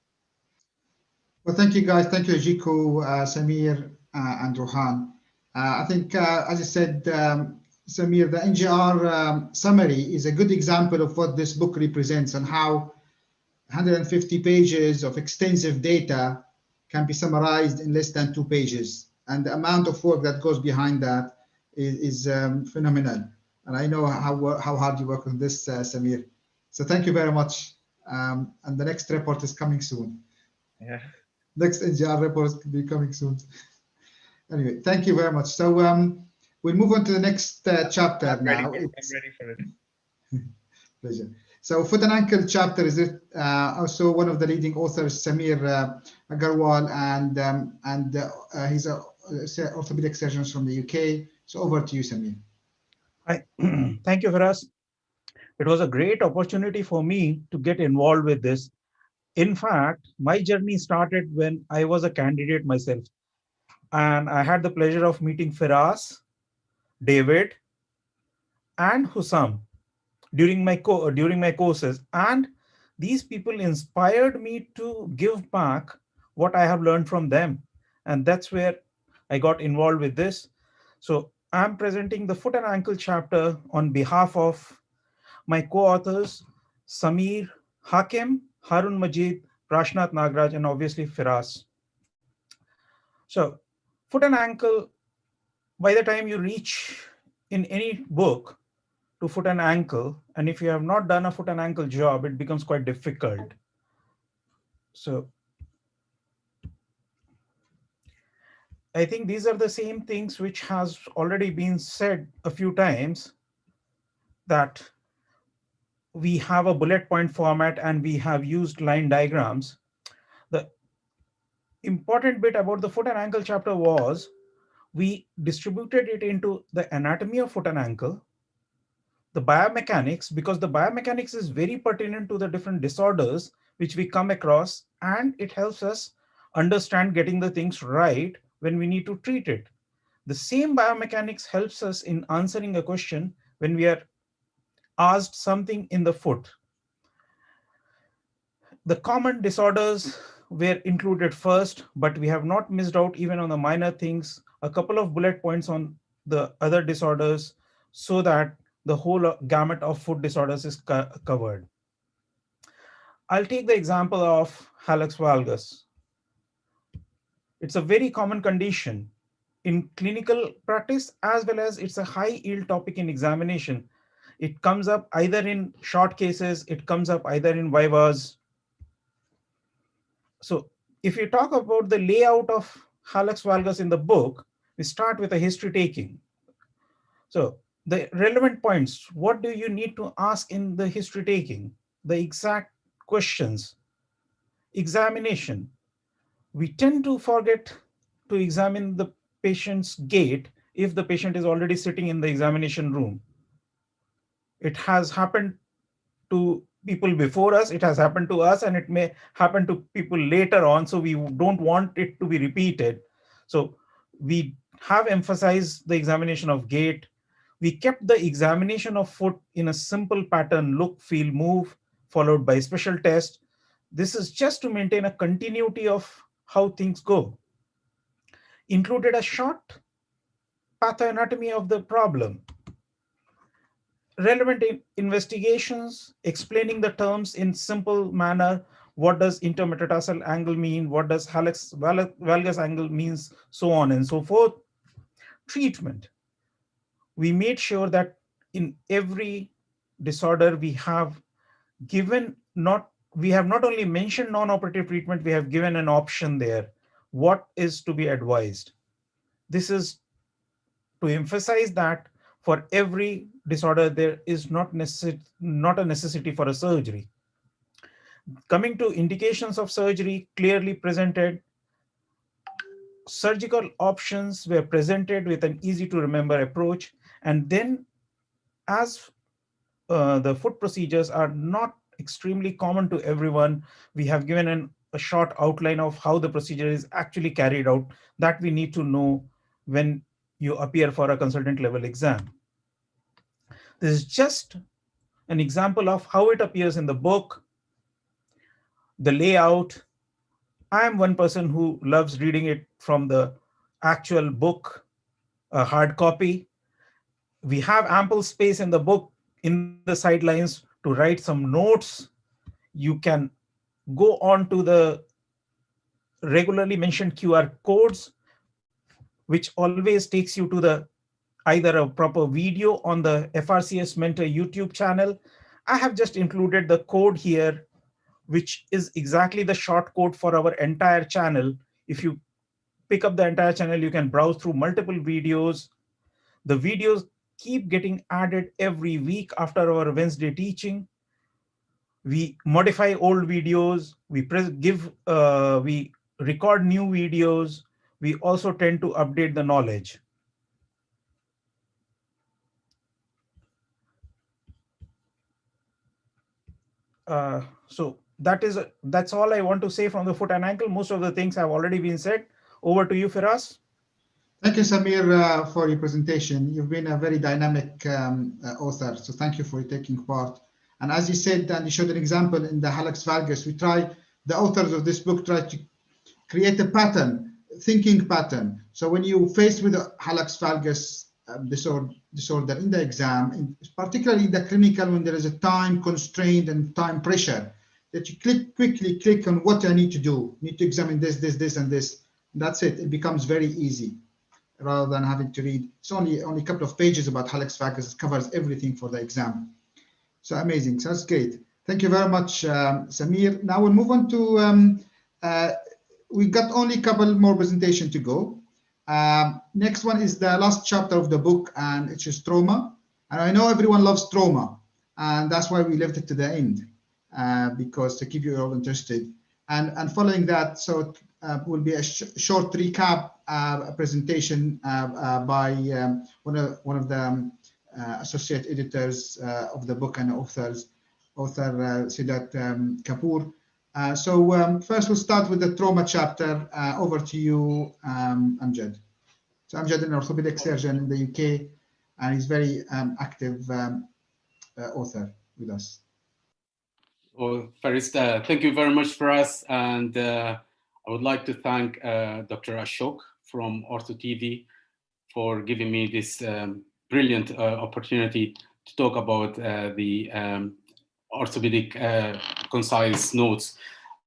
Well, thank you guys. Thank you, Jiku, Samir, and Rohan. I think, as I said, Samir, the NGR summary is a good example of what this book represents and how 150 pages of extensive data can be summarized in less than 2 pages. And the amount of work that goes behind that is phenomenal. And I know how hard you work on this, Samir. So thank you very much. And the next report is coming soon. Yeah. Next NGR report will be coming soon. Anyway, thank you very much. So we'll move on to the next chapter now. I'm ready for it. Pleasure. So foot and ankle chapter is also one of the leading authors, Samir Agarwal, and he's an orthopedic surgeon from the UK. So over to you, Samir. Hi. Thank you, Firas. It was a great opportunity for me to get involved with this. In fact, my journey started when I was a candidate myself. And I had the pleasure of meeting Firas, David, and Hussam during my courses. And these people inspired me to give back what I have learned from them. And that's where I got involved with this. So I'm presenting the foot and ankle chapter on behalf of my co-authors, Samir, Hakim, Harun Majid, Prashnath Nagraj, and obviously Firas. So foot and ankle, by the time you reach in any book to foot and ankle, and if you have not done a foot and ankle job, it becomes quite difficult. So I think these are the same things which has already been said a few times, that we have a bullet point format and we have used line diagrams. The important bit about the foot and ankle chapter was we distributed it into the anatomy of foot and ankle, the biomechanics, because the biomechanics is very pertinent to the different disorders which we come across, and it helps us understand getting the things right when we need to treat it. The same biomechanics helps us in answering a question when we are asked something in the foot. The common disorders were included first, but we have not missed out even on the minor things, a couple of bullet points on the other disorders so that the whole gamut of foot disorders is covered. I'll take the example of Hallux Valgus. It's a very common condition in clinical practice, as well as it's a high yield topic in examination. It comes up either in short cases, it comes up either in vivas. So if you talk about the layout of Hallux Valgus in the book, we start with a history taking. So the relevant points, what do you need to ask in the history taking? The exact questions. Examination. We tend to forget to examine the patient's gait if the patient is already sitting in the examination room. It has happened to people before us, it has happened to us, and it may happen to people later on, so we don't want it to be repeated. So we have emphasized the examination of gait. We kept the examination of foot in a simple pattern: look, feel, move, followed by special test. This is just to maintain a continuity of how things go. Included a short pathoanatomy of the problem. Relevant investigations, explaining the terms in simple manner. What does intermetatarsal angle mean? What does Hallux Valgus angle means? So on and so forth. Treatment. We made sure that in every disorder we have not only mentioned non-operative treatment, we have given an option there. What is to be advised? This is to emphasize that for every disorder, there is not a necessity for a surgery. Coming to indications of surgery, clearly presented. Surgical options were presented with an easy to remember approach. And then as the foot procedures are not extremely common to everyone, we have given a short outline of how the procedure is actually carried out that we need to know when you appear for a consultant level exam. This is just an example of how it appears in the book. The layout. I am one person who loves reading it from the actual book, a hard copy. We have ample space in the book, in the sidelines, to write some notes. You can go on to the regularly mentioned QR codes, which always takes you to the either a proper video on the FRCS Mentor YouTube channel. I have just included the code here, which is exactly the short code for our entire channel. If you pick up the entire channel, you can browse through multiple videos. The videos keep getting added every week after our Wednesday teaching. We modify old videos, we record new videos. We also tend to update the knowledge. So that's all I want to say from the foot and ankle. Most of the things have already been said. Over to you, Firas. Thank you, Samir, for your presentation. You've been a very dynamic author, so thank you for taking part. And as you said, and you showed an example in the Hallux Valgus, the authors of this book try to create a pattern, thinking pattern. So when you faced with a Hallux Valgus disorder in the exam, particularly in the clinical, when there is a time constraint and time pressure, that you quickly click on what I need to do. Need to examine this, and this. And that's it. It becomes very easy rather than having to read. It's only a couple of pages about Hallux Valgus. It covers everything for the exam. So amazing. So that's great. Thank you very much, Samir. Now we'll move on to, we've got only a couple more presentations to go. Next one is the last chapter of the book, and it's just trauma. And I know everyone loves trauma. And that's why we left it to the end, because to keep you all interested. And following that, so will be a short recap presentation by one of the associate editors of the book and author Siddharth Kapoor. So first we'll start with the trauma chapter. Over to you, Amjad. So Amjad is an orthopedic surgeon in the UK, and he's very active author with us. Well, first, thank you very much for us, and I would like to thank Dr. Ashok from OrthoTV for giving me this brilliant opportunity to talk about the orthopedic concise notes.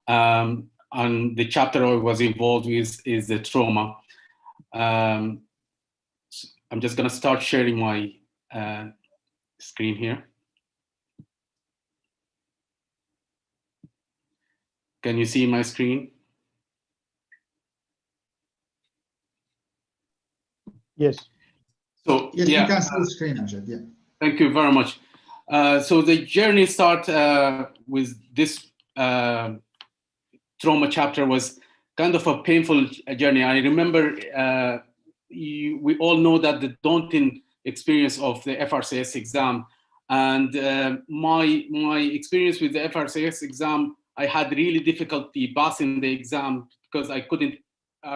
And the chapter I was involved with is the trauma. I'm just going to start sharing my screen here. Can you see my screen? Yes. So yes, yeah, you can see the screen, Amjad. Yeah. Thank you very much. So the journey start with this trauma chapter was kind of a painful journey. I remember we all know that the daunting experience of the FRCS exam, and my experience with the FRCS exam, I had really difficulty passing the exam because I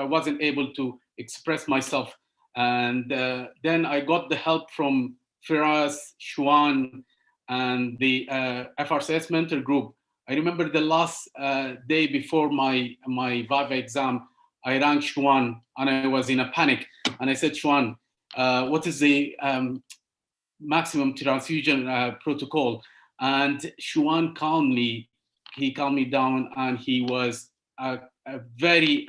wasn't able to express myself. And then I got the help from Firas, Shuan, and the FRCS mentor group. I remember the last day before my Viva exam, I rang Shuan and I was in a panic. And I said, Shuan, what is the maximum transfusion protocol? And Shuan calmed me down, and he was a very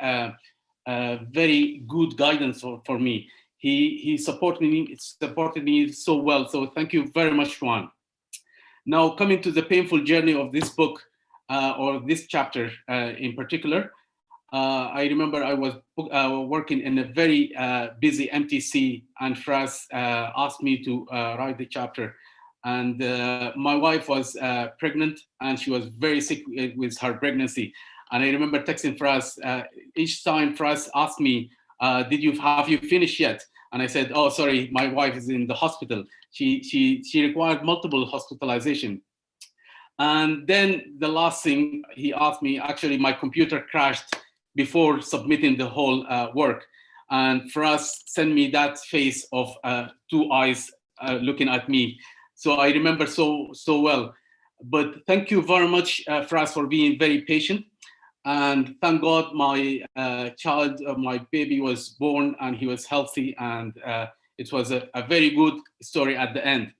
good guidance for me. He supported me so well. So thank you very much, Shuan. Now, coming to the painful journey of this book, or this chapter in particular, I remember I was working in a very busy MTC, and Frcs asked me to write the chapter. And my wife was pregnant, and she was very sick with her pregnancy. And I remember texting Frcs each time Frcs asked me, have you finished yet? And I said, oh, sorry, my wife is in the hospital. She required multiple hospitalization. And then the last thing he asked me, actually my computer crashed before submitting the whole work. And Frcs sent me that face of 2 eyes looking at me. So I remember so well. But thank you very much, Frcs, for being very patient. And thank God my child, my baby was born, and he was healthy, and it was a very good story at the end.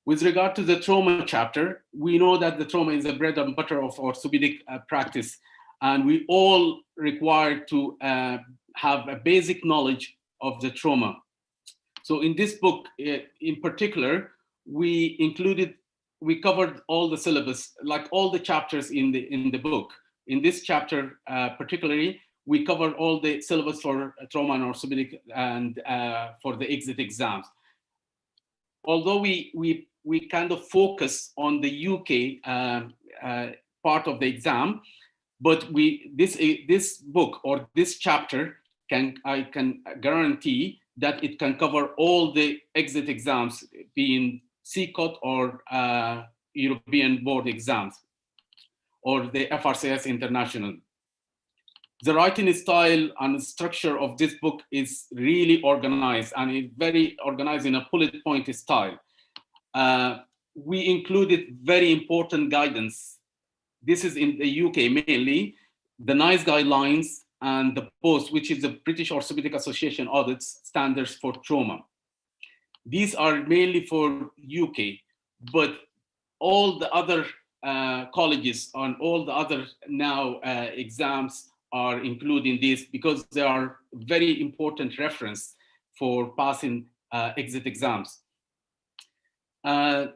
With regard to the trauma chapter, we know that the trauma is the bread and butter of orthopedic practice, and we all require to have a basic knowledge of the trauma. So in this book in particular, we covered all the syllabus, like all the chapters in the book. In this chapter particularly, we covered all the syllabus for trauma and orthopedic and for the exit exams. Although we kind of focus on the UK part of the exam, but this book or this chapter I can guarantee that it can cover all the exit exams, being CCOT or European board exams, or the FRCS International. The writing style and structure of this book is really organized, and it's very organized in a bullet point style. We included very important guidance. This is in the UK mainly, the NICE guidelines and the POST, which is the British Orthopaedic Association audits standards for trauma. These are mainly for UK, but all the other colleges and all the other now exams are including this because they are very important reference for passing exit exams. As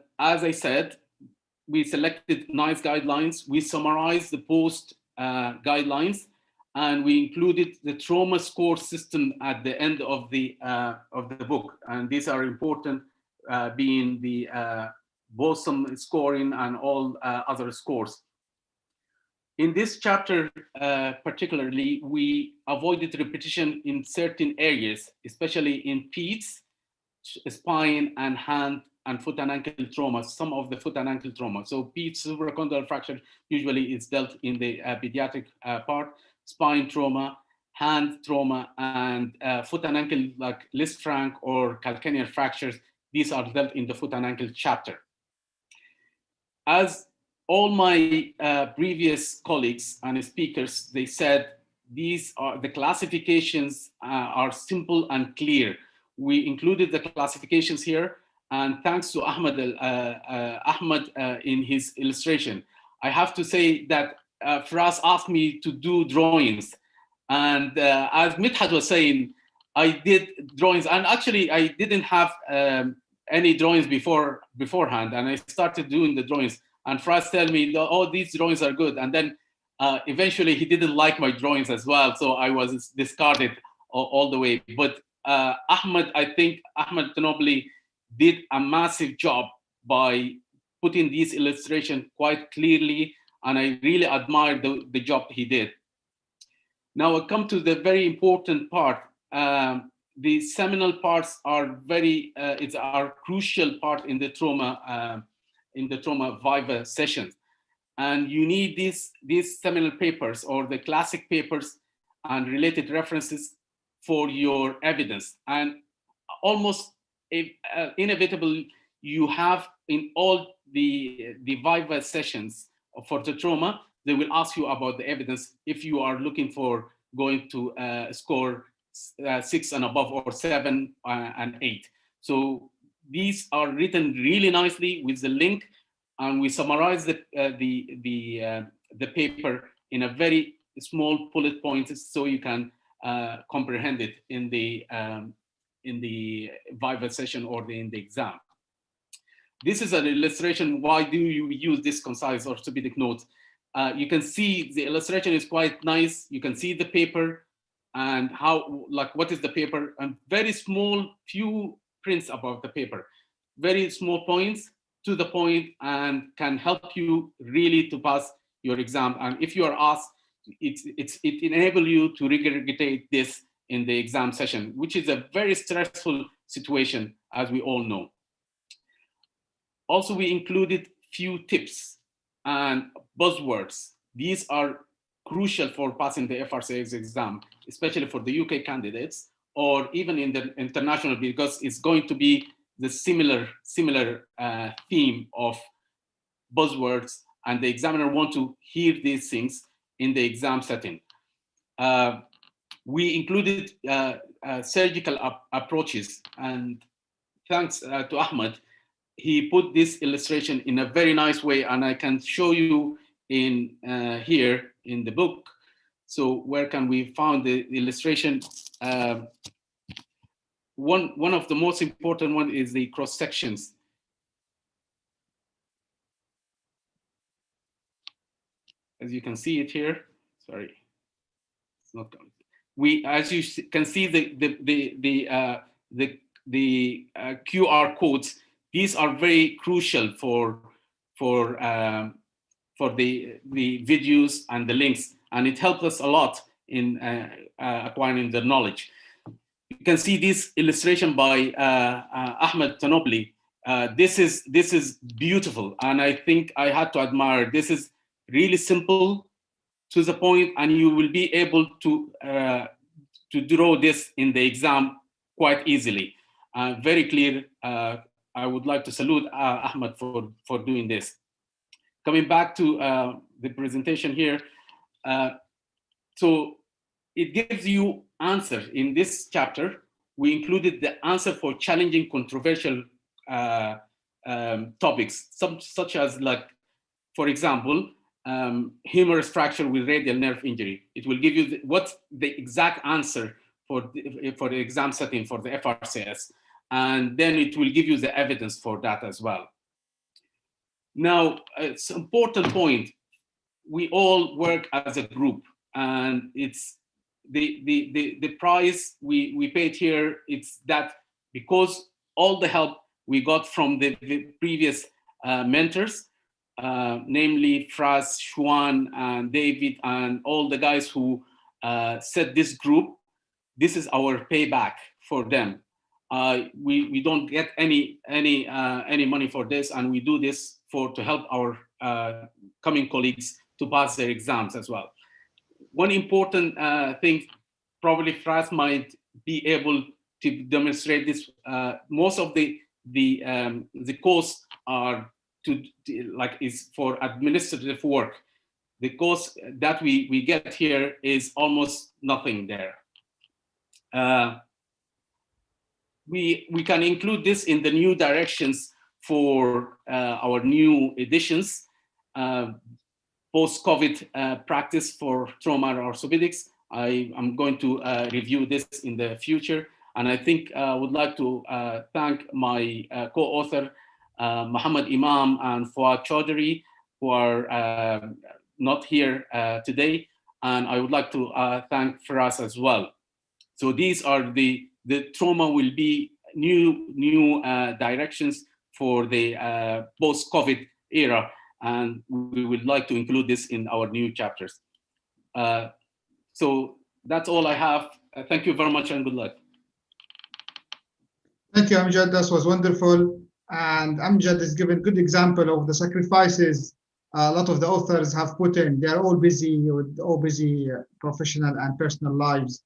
I said, we selected NICE guidelines, we summarized the POST guidelines, and we included the trauma score system at the end of the book. And these are important, being the boson scoring and all other scores. In this chapter, particularly, we avoided repetition in certain areas, especially in peds, spine, and hand and foot and ankle trauma, some of the foot and ankle trauma. So peds supracondylar fracture usually is dealt in the pediatric part, spine trauma, hand trauma, and foot and ankle like Lisfranc or calcaneal fractures. These are dealt in the foot and ankle chapter. As all my previous colleagues and speakers, they said these are the classifications are simple and clear. We included the classifications here, and thanks to Ahmed in his illustration. I have to say that Firas asked me to do drawings, and as Midhat was saying, I did drawings, and actually I didn't have any drawings beforehand, and I started doing the drawings. And Firas tell me, oh, these drawings are good. And then eventually he didn't like my drawings as well. So I was discarded all the way. But I think Ahmed Tanobli did a massive job by putting these illustrations quite clearly. And I really admire the job he did. Now I come to the very important part. The seminal parts are it's our crucial part in the trauma Viva sessions. And you need these seminal papers or the classic papers and related references for your evidence. And almost inevitable, you have in all the Viva sessions for the trauma, they will ask you about the evidence if you are looking for going to score 6 and above or 7 and 8. So these are written really nicely with the link, and we summarize the paper in a very small bullet points so you can comprehend it in the Viva session or in the exam. This is an illustration. Why do you use this concise orthopedic notes? You can see the illustration is quite nice. You can see the paper and how, like, what is the paper, and very small few prints about the paper, very small points to the point, and can help you really to pass your exam. And if you are asked, it enables you to regurgitate this in the exam session, which is a very stressful situation, as we all know. Also, we included few tips and buzzwords. These are crucial for passing the FRCS exam, especially for the UK candidates, or even in the international, because it's going to be the similar theme of buzzwords, and the examiner want to hear these things in the exam setting. We included surgical approaches, and thanks to Ahmed, he put this illustration in a very nice way, and I can show you in here in the book. So where can we find the illustration? One of the most important one is the cross sections. As you can see it here, sorry, it's not coming. As you can see the QR codes. These are very crucial for the videos and the links, and it helps us a lot in acquiring the knowledge. You can see this illustration by Ahmed Tanobli. This is beautiful, and I think I had to admire. This is really simple, to the point, and you will be able to draw this in the exam quite easily. Very clear. I would like to salute Ahmed for doing this. Coming back to the presentation here, so it gives you answers. In this chapter, we included the answer for challenging, controversial topics, such as, like, for example, humerus fracture with radial nerve injury. It will give you what's the exact answer for the exam setting for the FRCS, and then it will give you the evidence for that as well. Now, it's an important point. We all work as a group, and it's the price we paid here. It's that because all the help we got from the previous mentors, namely Frcs, Xuan, and David, and all the guys who set this group. This is our payback for them. We don't get any money for this, and we do this to help our coming colleagues to pass their exams as well. One important thing, probably Frcs might be able to demonstrate this. Most of the course are is for administrative work. The course that we get here is almost nothing there. We can include this in the new directions for our new editions. Post-COVID practice for trauma and orthopedics. I am going to review this in the future. And I think I would like to thank my co-author, Muhammad Imam and Fuad Chaudhary, who are not here today. And I would like to thank Firas as well. So these are the trauma will be new directions for the post-COVID era. And we would like to include this in our new chapters. So that's all I have. Thank you very much and good luck. Thank you, Amjad. That was wonderful. And Amjad has given good example of the sacrifices a lot of the authors have put in. They are all busy with professional and personal lives.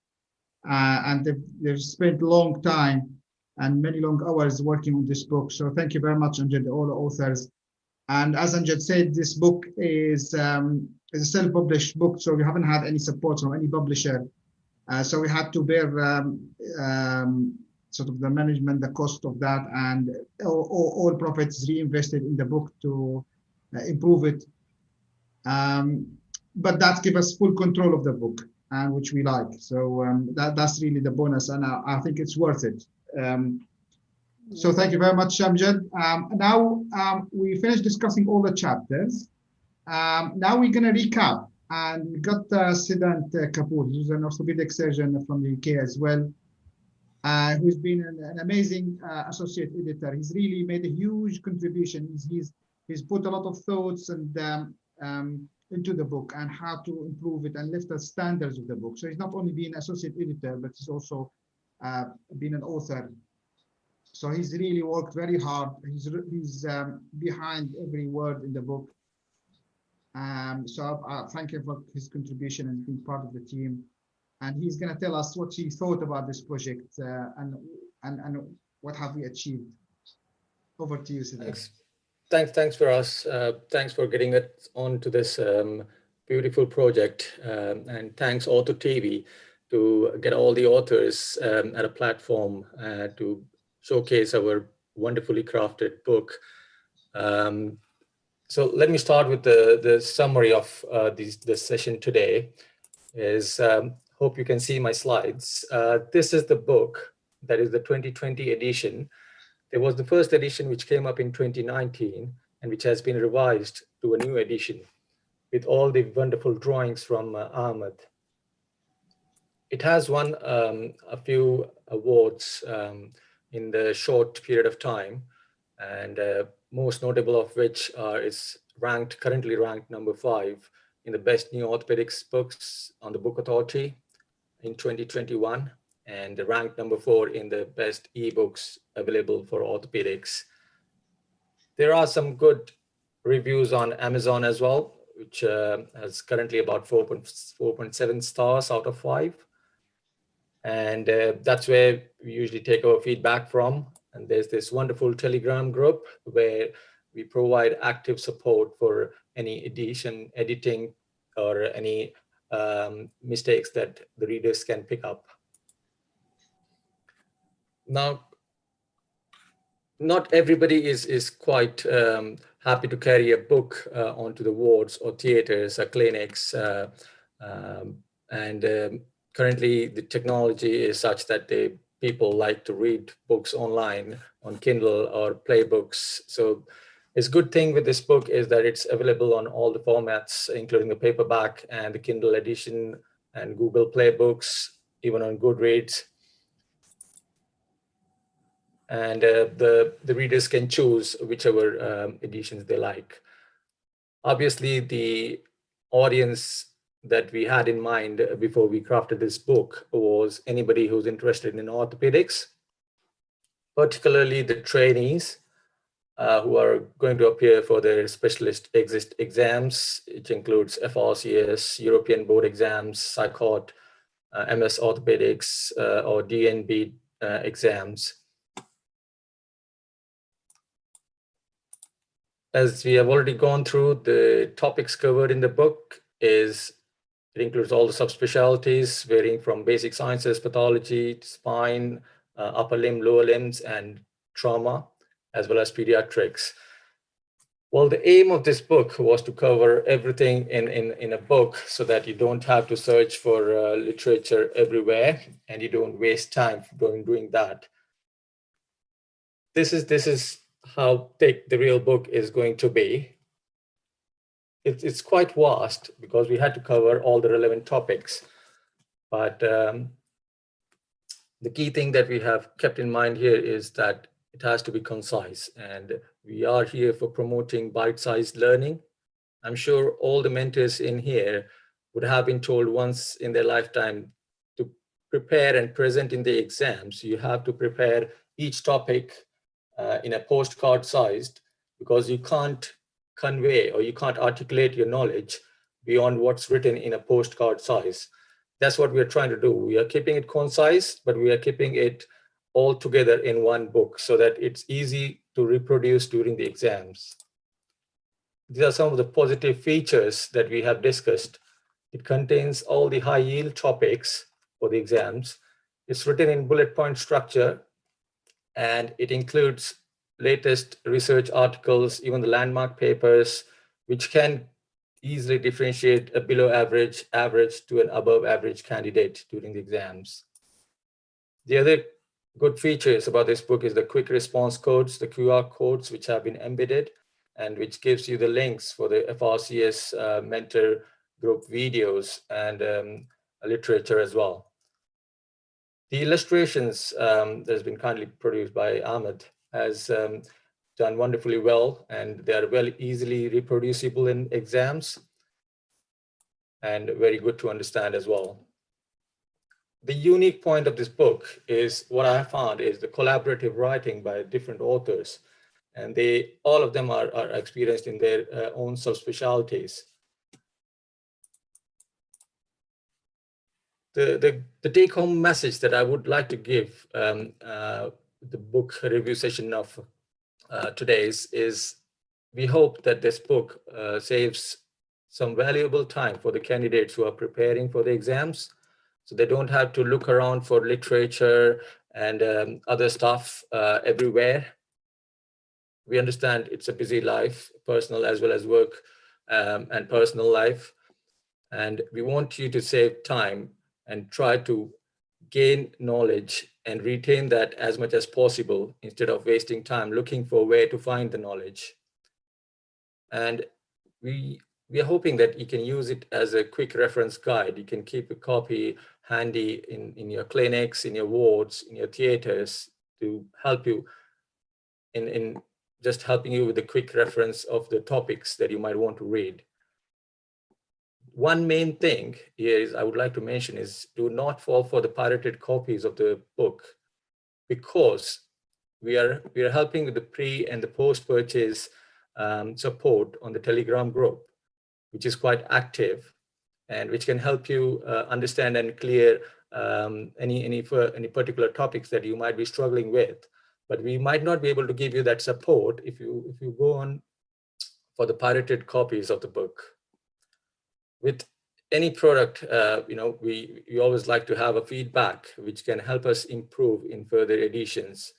And they've spent a long time and many long hours working on this book. So thank you very much, Amjad, all the authors. And as Amjad said, this book is a self-published book, so we haven't had any support from any publisher. So we had to bear sort of the management, the cost of that, and all profits reinvested in the book to improve it. But that gives us full control of the book, which we like. So that's really the bonus, and I think it's worth it. So thank you very much, Amjad. Now we finished discussing all the chapters. Now we're going to recap. And we got Siddhant Kapoor, who's an orthopedic surgeon from the UK as well, who's been an amazing associate editor. He's really made a huge contribution. He's put a lot of thoughts and into the book and how to improve it and lift the standards of the book. So he's not only been associate editor, but he's also been an author. So he's really worked very hard. He's behind every word in the book. So I thank him for his contribution and being part of the team. And he's going to tell us what he thought about this project and what have we achieved. Over to you, Siddhant. Thanks for us. Thanks for getting it onto this beautiful project. And thanks OrthoTV to get all the authors at a platform to showcase our wonderfully crafted book. So let me start with the summary of this session today. Hope you can see my slides. This is the book, that is the 2020 edition. There was the first edition which came up in 2019 and which has been revised to a new edition with all the wonderful drawings from Ahmed. It has won a few awards in the short period of time, and most notable of which is currently ranked number 5 in the best new orthopedics books on the Book Authority in 2021, and ranked number 4 in the best ebooks available for orthopedics. There are some good reviews on Amazon as well, which has currently about 4.7 stars out of 5. And that's where we usually take our feedback from. And there's this wonderful Telegram group where we provide active support for any editing, or any mistakes that the readers can pick up. Now, not everybody is quite happy to carry a book onto the wards or theaters or clinics. Currently, the technology is such that people like to read books online on Kindle or Playbooks. So it's good thing with this book is that it's available on all the formats, including the paperback and the Kindle edition and Google Play Books, even on Goodreads. and the readers can choose whichever editions they like. Obviously, the audience that we had in mind before we crafted this book was anybody who's interested in orthopedics, particularly the trainees who are going to appear for their specialist exams, which includes FRCS, European board exams, Psychot, MS Orthopedics, or DNB exams. As we have already gone through, the topics covered in the book it includes all the subspecialties varying from basic sciences, pathology, spine, upper limb, lower limbs, and trauma, as well as pediatrics. Well, the aim of this book was to cover everything in a book so that you don't have to search for literature everywhere and you don't waste time doing that. This is how thick the real book is going to be. It's quite vast because we had to cover all the relevant topics. But the key thing that we have kept in mind here is that it has to be concise, and we are here for promoting bite-sized learning. I'm sure all the mentors in here would have been told once in their lifetime to prepare and present in the exams. You have to prepare each topic in a postcard sized, because you can't convey or you can't articulate your knowledge beyond what's written in a postcard size. That's what we're trying to do. We are keeping it concise, but we are keeping it all together in one book so that it's easy to reproduce during the exams. These are some of the positive features that we have discussed. It contains all the high yield topics for the exams. It's written in bullet point structure, and it includes latest research articles, even the landmark papers, which can easily differentiate a below average to an above average candidate during the exams. The other good features about this book is the quick response codes, the QR codes, which have been embedded and which gives you the links for the FRCS mentor group videos and literature as well. The illustrations that has been kindly produced by Ahmed has done wonderfully well, and they are well easily reproducible in exams and very good to understand as well. The unique point of this book is what I found is the collaborative writing by different authors, and all of them are experienced in their own subspecialties. The take-home message that I would like to give the book review session of today's is we hope that this book saves some valuable time for the candidates who are preparing for the exams, so they don't have to look around for literature and other stuff everywhere. We understand it's a busy life, personal as well as work and personal life, and we want you to save time and try to gain knowledge and retain that as much as possible instead of wasting time looking for where to find the knowledge. And we are hoping that you can use it as a quick reference guide. You can keep a copy handy in your clinics, in your wards, in your theaters to help you in just helping you with a quick reference of the topics that you might want to read. One main thing here is I would like to mention is do not fall for the pirated copies of the book, because we are helping with the pre and the post-purchase support on the Telegram group, which is quite active and which can help you understand and clear any particular topics that you might be struggling with. But we might not be able to give you that support if you go on for the pirated copies of the book. With any product, we always like to have a feedback which can help us improve in further editions.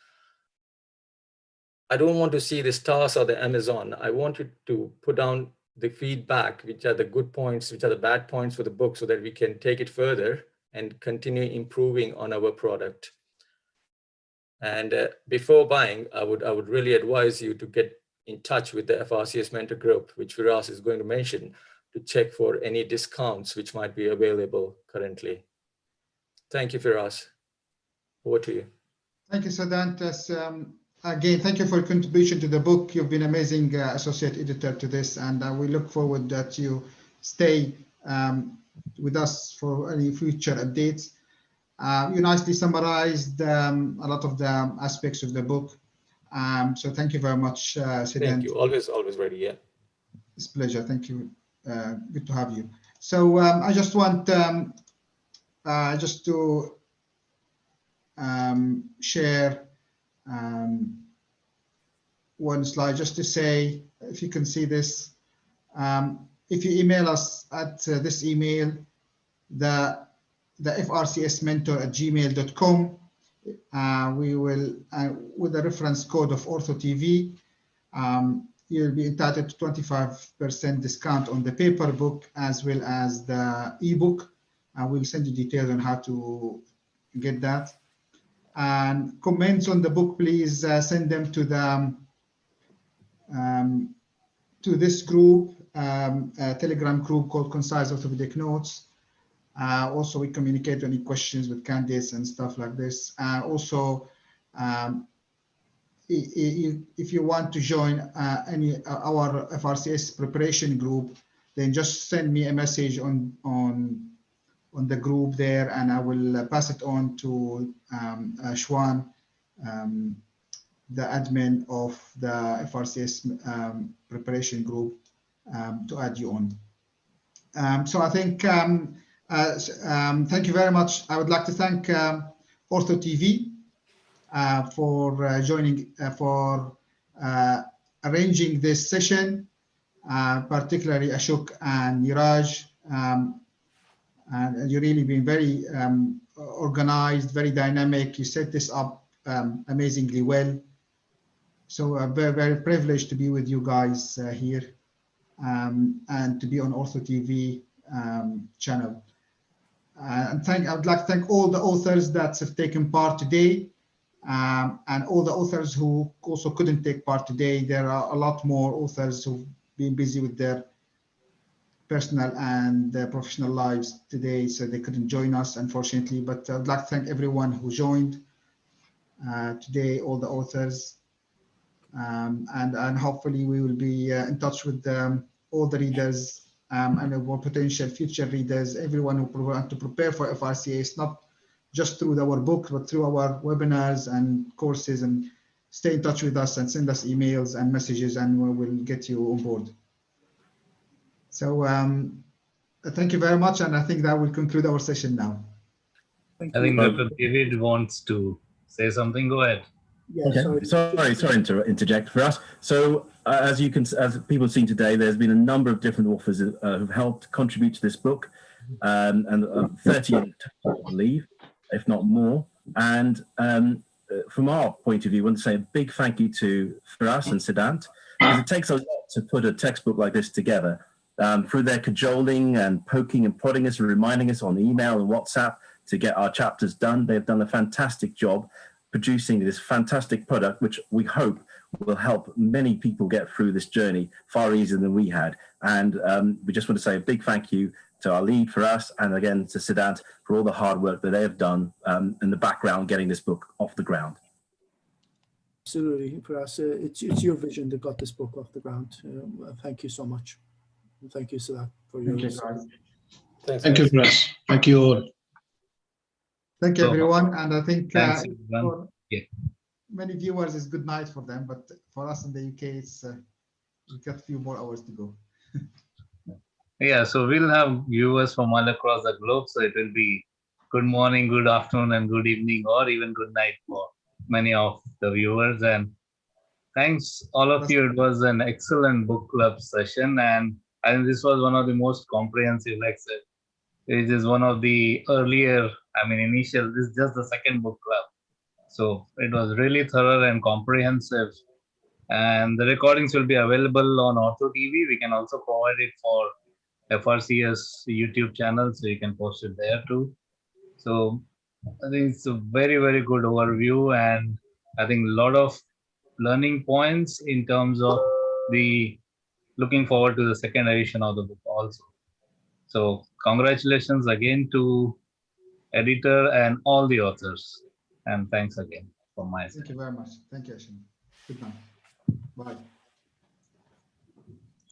I don't want to see the stars or the Amazon. I want you to put down the feedback, which are the good points, which are the bad points for the book, so that we can take it further and continue improving on our product. And before buying, I would really advise you to get in touch with the FRCS mentor group, which Firas is going to mention, to check for any discounts which might be available currently. Thank you, Firas. Over to you. Thank you, Sadant. Again, thank you for your contribution to the book. You've been amazing associate editor to this, and we look forward that you stay with us for any future updates. You nicely summarized a lot of the aspects of the book. So thank you very much, Sadant. Thank you. Always ready. Yeah. It's a pleasure. Thank you. Good to have you. So I just want just to share one slide just to say, if you can see this, if you email us at this email, the frcsmentor@gmail.com, we will, with the reference code of OrthoTV, you'll be entitled to 25% discount on the paper book as well as the ebook. We'll send you details on how to get that. And comments on the book, please send them to the this group, a Telegram group called Concise Orthopaedic Notes. Also, we communicate any questions with candidates and stuff like this. Also, if you want to join our FRCS preparation group, then just send me a message on the group there, and I will pass it on to Shwan, the admin of the FRCS preparation group, to add you on. So I think thank you very much. I would like to thank OrthoTV for joining, for arranging this session, particularly Ashok and Niraj. And you've really been very organized, very dynamic. You set this up amazingly well. So very, very privileged to be with you guys here and to be on OrthoTV channel. And I would like to thank all the authors that have taken part today, and all the authors who also couldn't take part today. There are a lot more authors who've been busy with their personal and professional lives today, so they couldn't join us, unfortunately. But I would like to thank everyone who joined today, all the authors, and hopefully we will be in touch with all the readers and our potential future readers, everyone who want to prepare for FRCS, not just through our book, but through our webinars and courses, and stay in touch with us and send us emails and messages, and we will get you on board. So thank you very much, and I think that will conclude our session now. I think Dr. David wants to say something. Go ahead. Yeah, okay. Sorry to interject for us. So as people have seen today, there's been a number of different authors who've helped contribute to this book, and 30 in total, I believe, if not more. And from our point of view, I want to say a big thank you to Frcs and Sadant, because it takes a lot to put a textbook like this together. Through their cajoling and poking and prodding us and reminding us on email and WhatsApp to get our chapters done. They've done a fantastic job producing this fantastic product, which we hope will help many people get through this journey far easier than we had. And we just want to say a big thank you to our lead for us, and again to Sadant for all the hard work that they have done in the background getting this book off the ground. Absolutely, for us, it's your vision that got this book off the ground. Thank you so much. Thank you, Sadant, for your. Thank you, Chris. Thank you all. Thank you, everyone. And I think for many viewers, it's good night for them, but for us in the UK, it's we've got a few more hours to go. Yeah, so we'll have viewers from all across the globe. So it will be good morning, good afternoon, and good evening, or even good night for many of the viewers. And thanks, all of you. It was an excellent book club session, and I think this was one of the most comprehensive, like I said. It is one of the earlier, initial, this is just the second book club. So it was really thorough and comprehensive. And the recordings will be available on OrthoTV. We can also provide it for FRCS YouTube channel, so you can post it there too. So I think it's a very, very good overview, and I think a lot of learning points in terms of the looking forward to the second edition of the book also. So congratulations again to editor and all the authors, and thanks again. from my side. Thank you very much. Thank you, Ashim. Good night. Bye.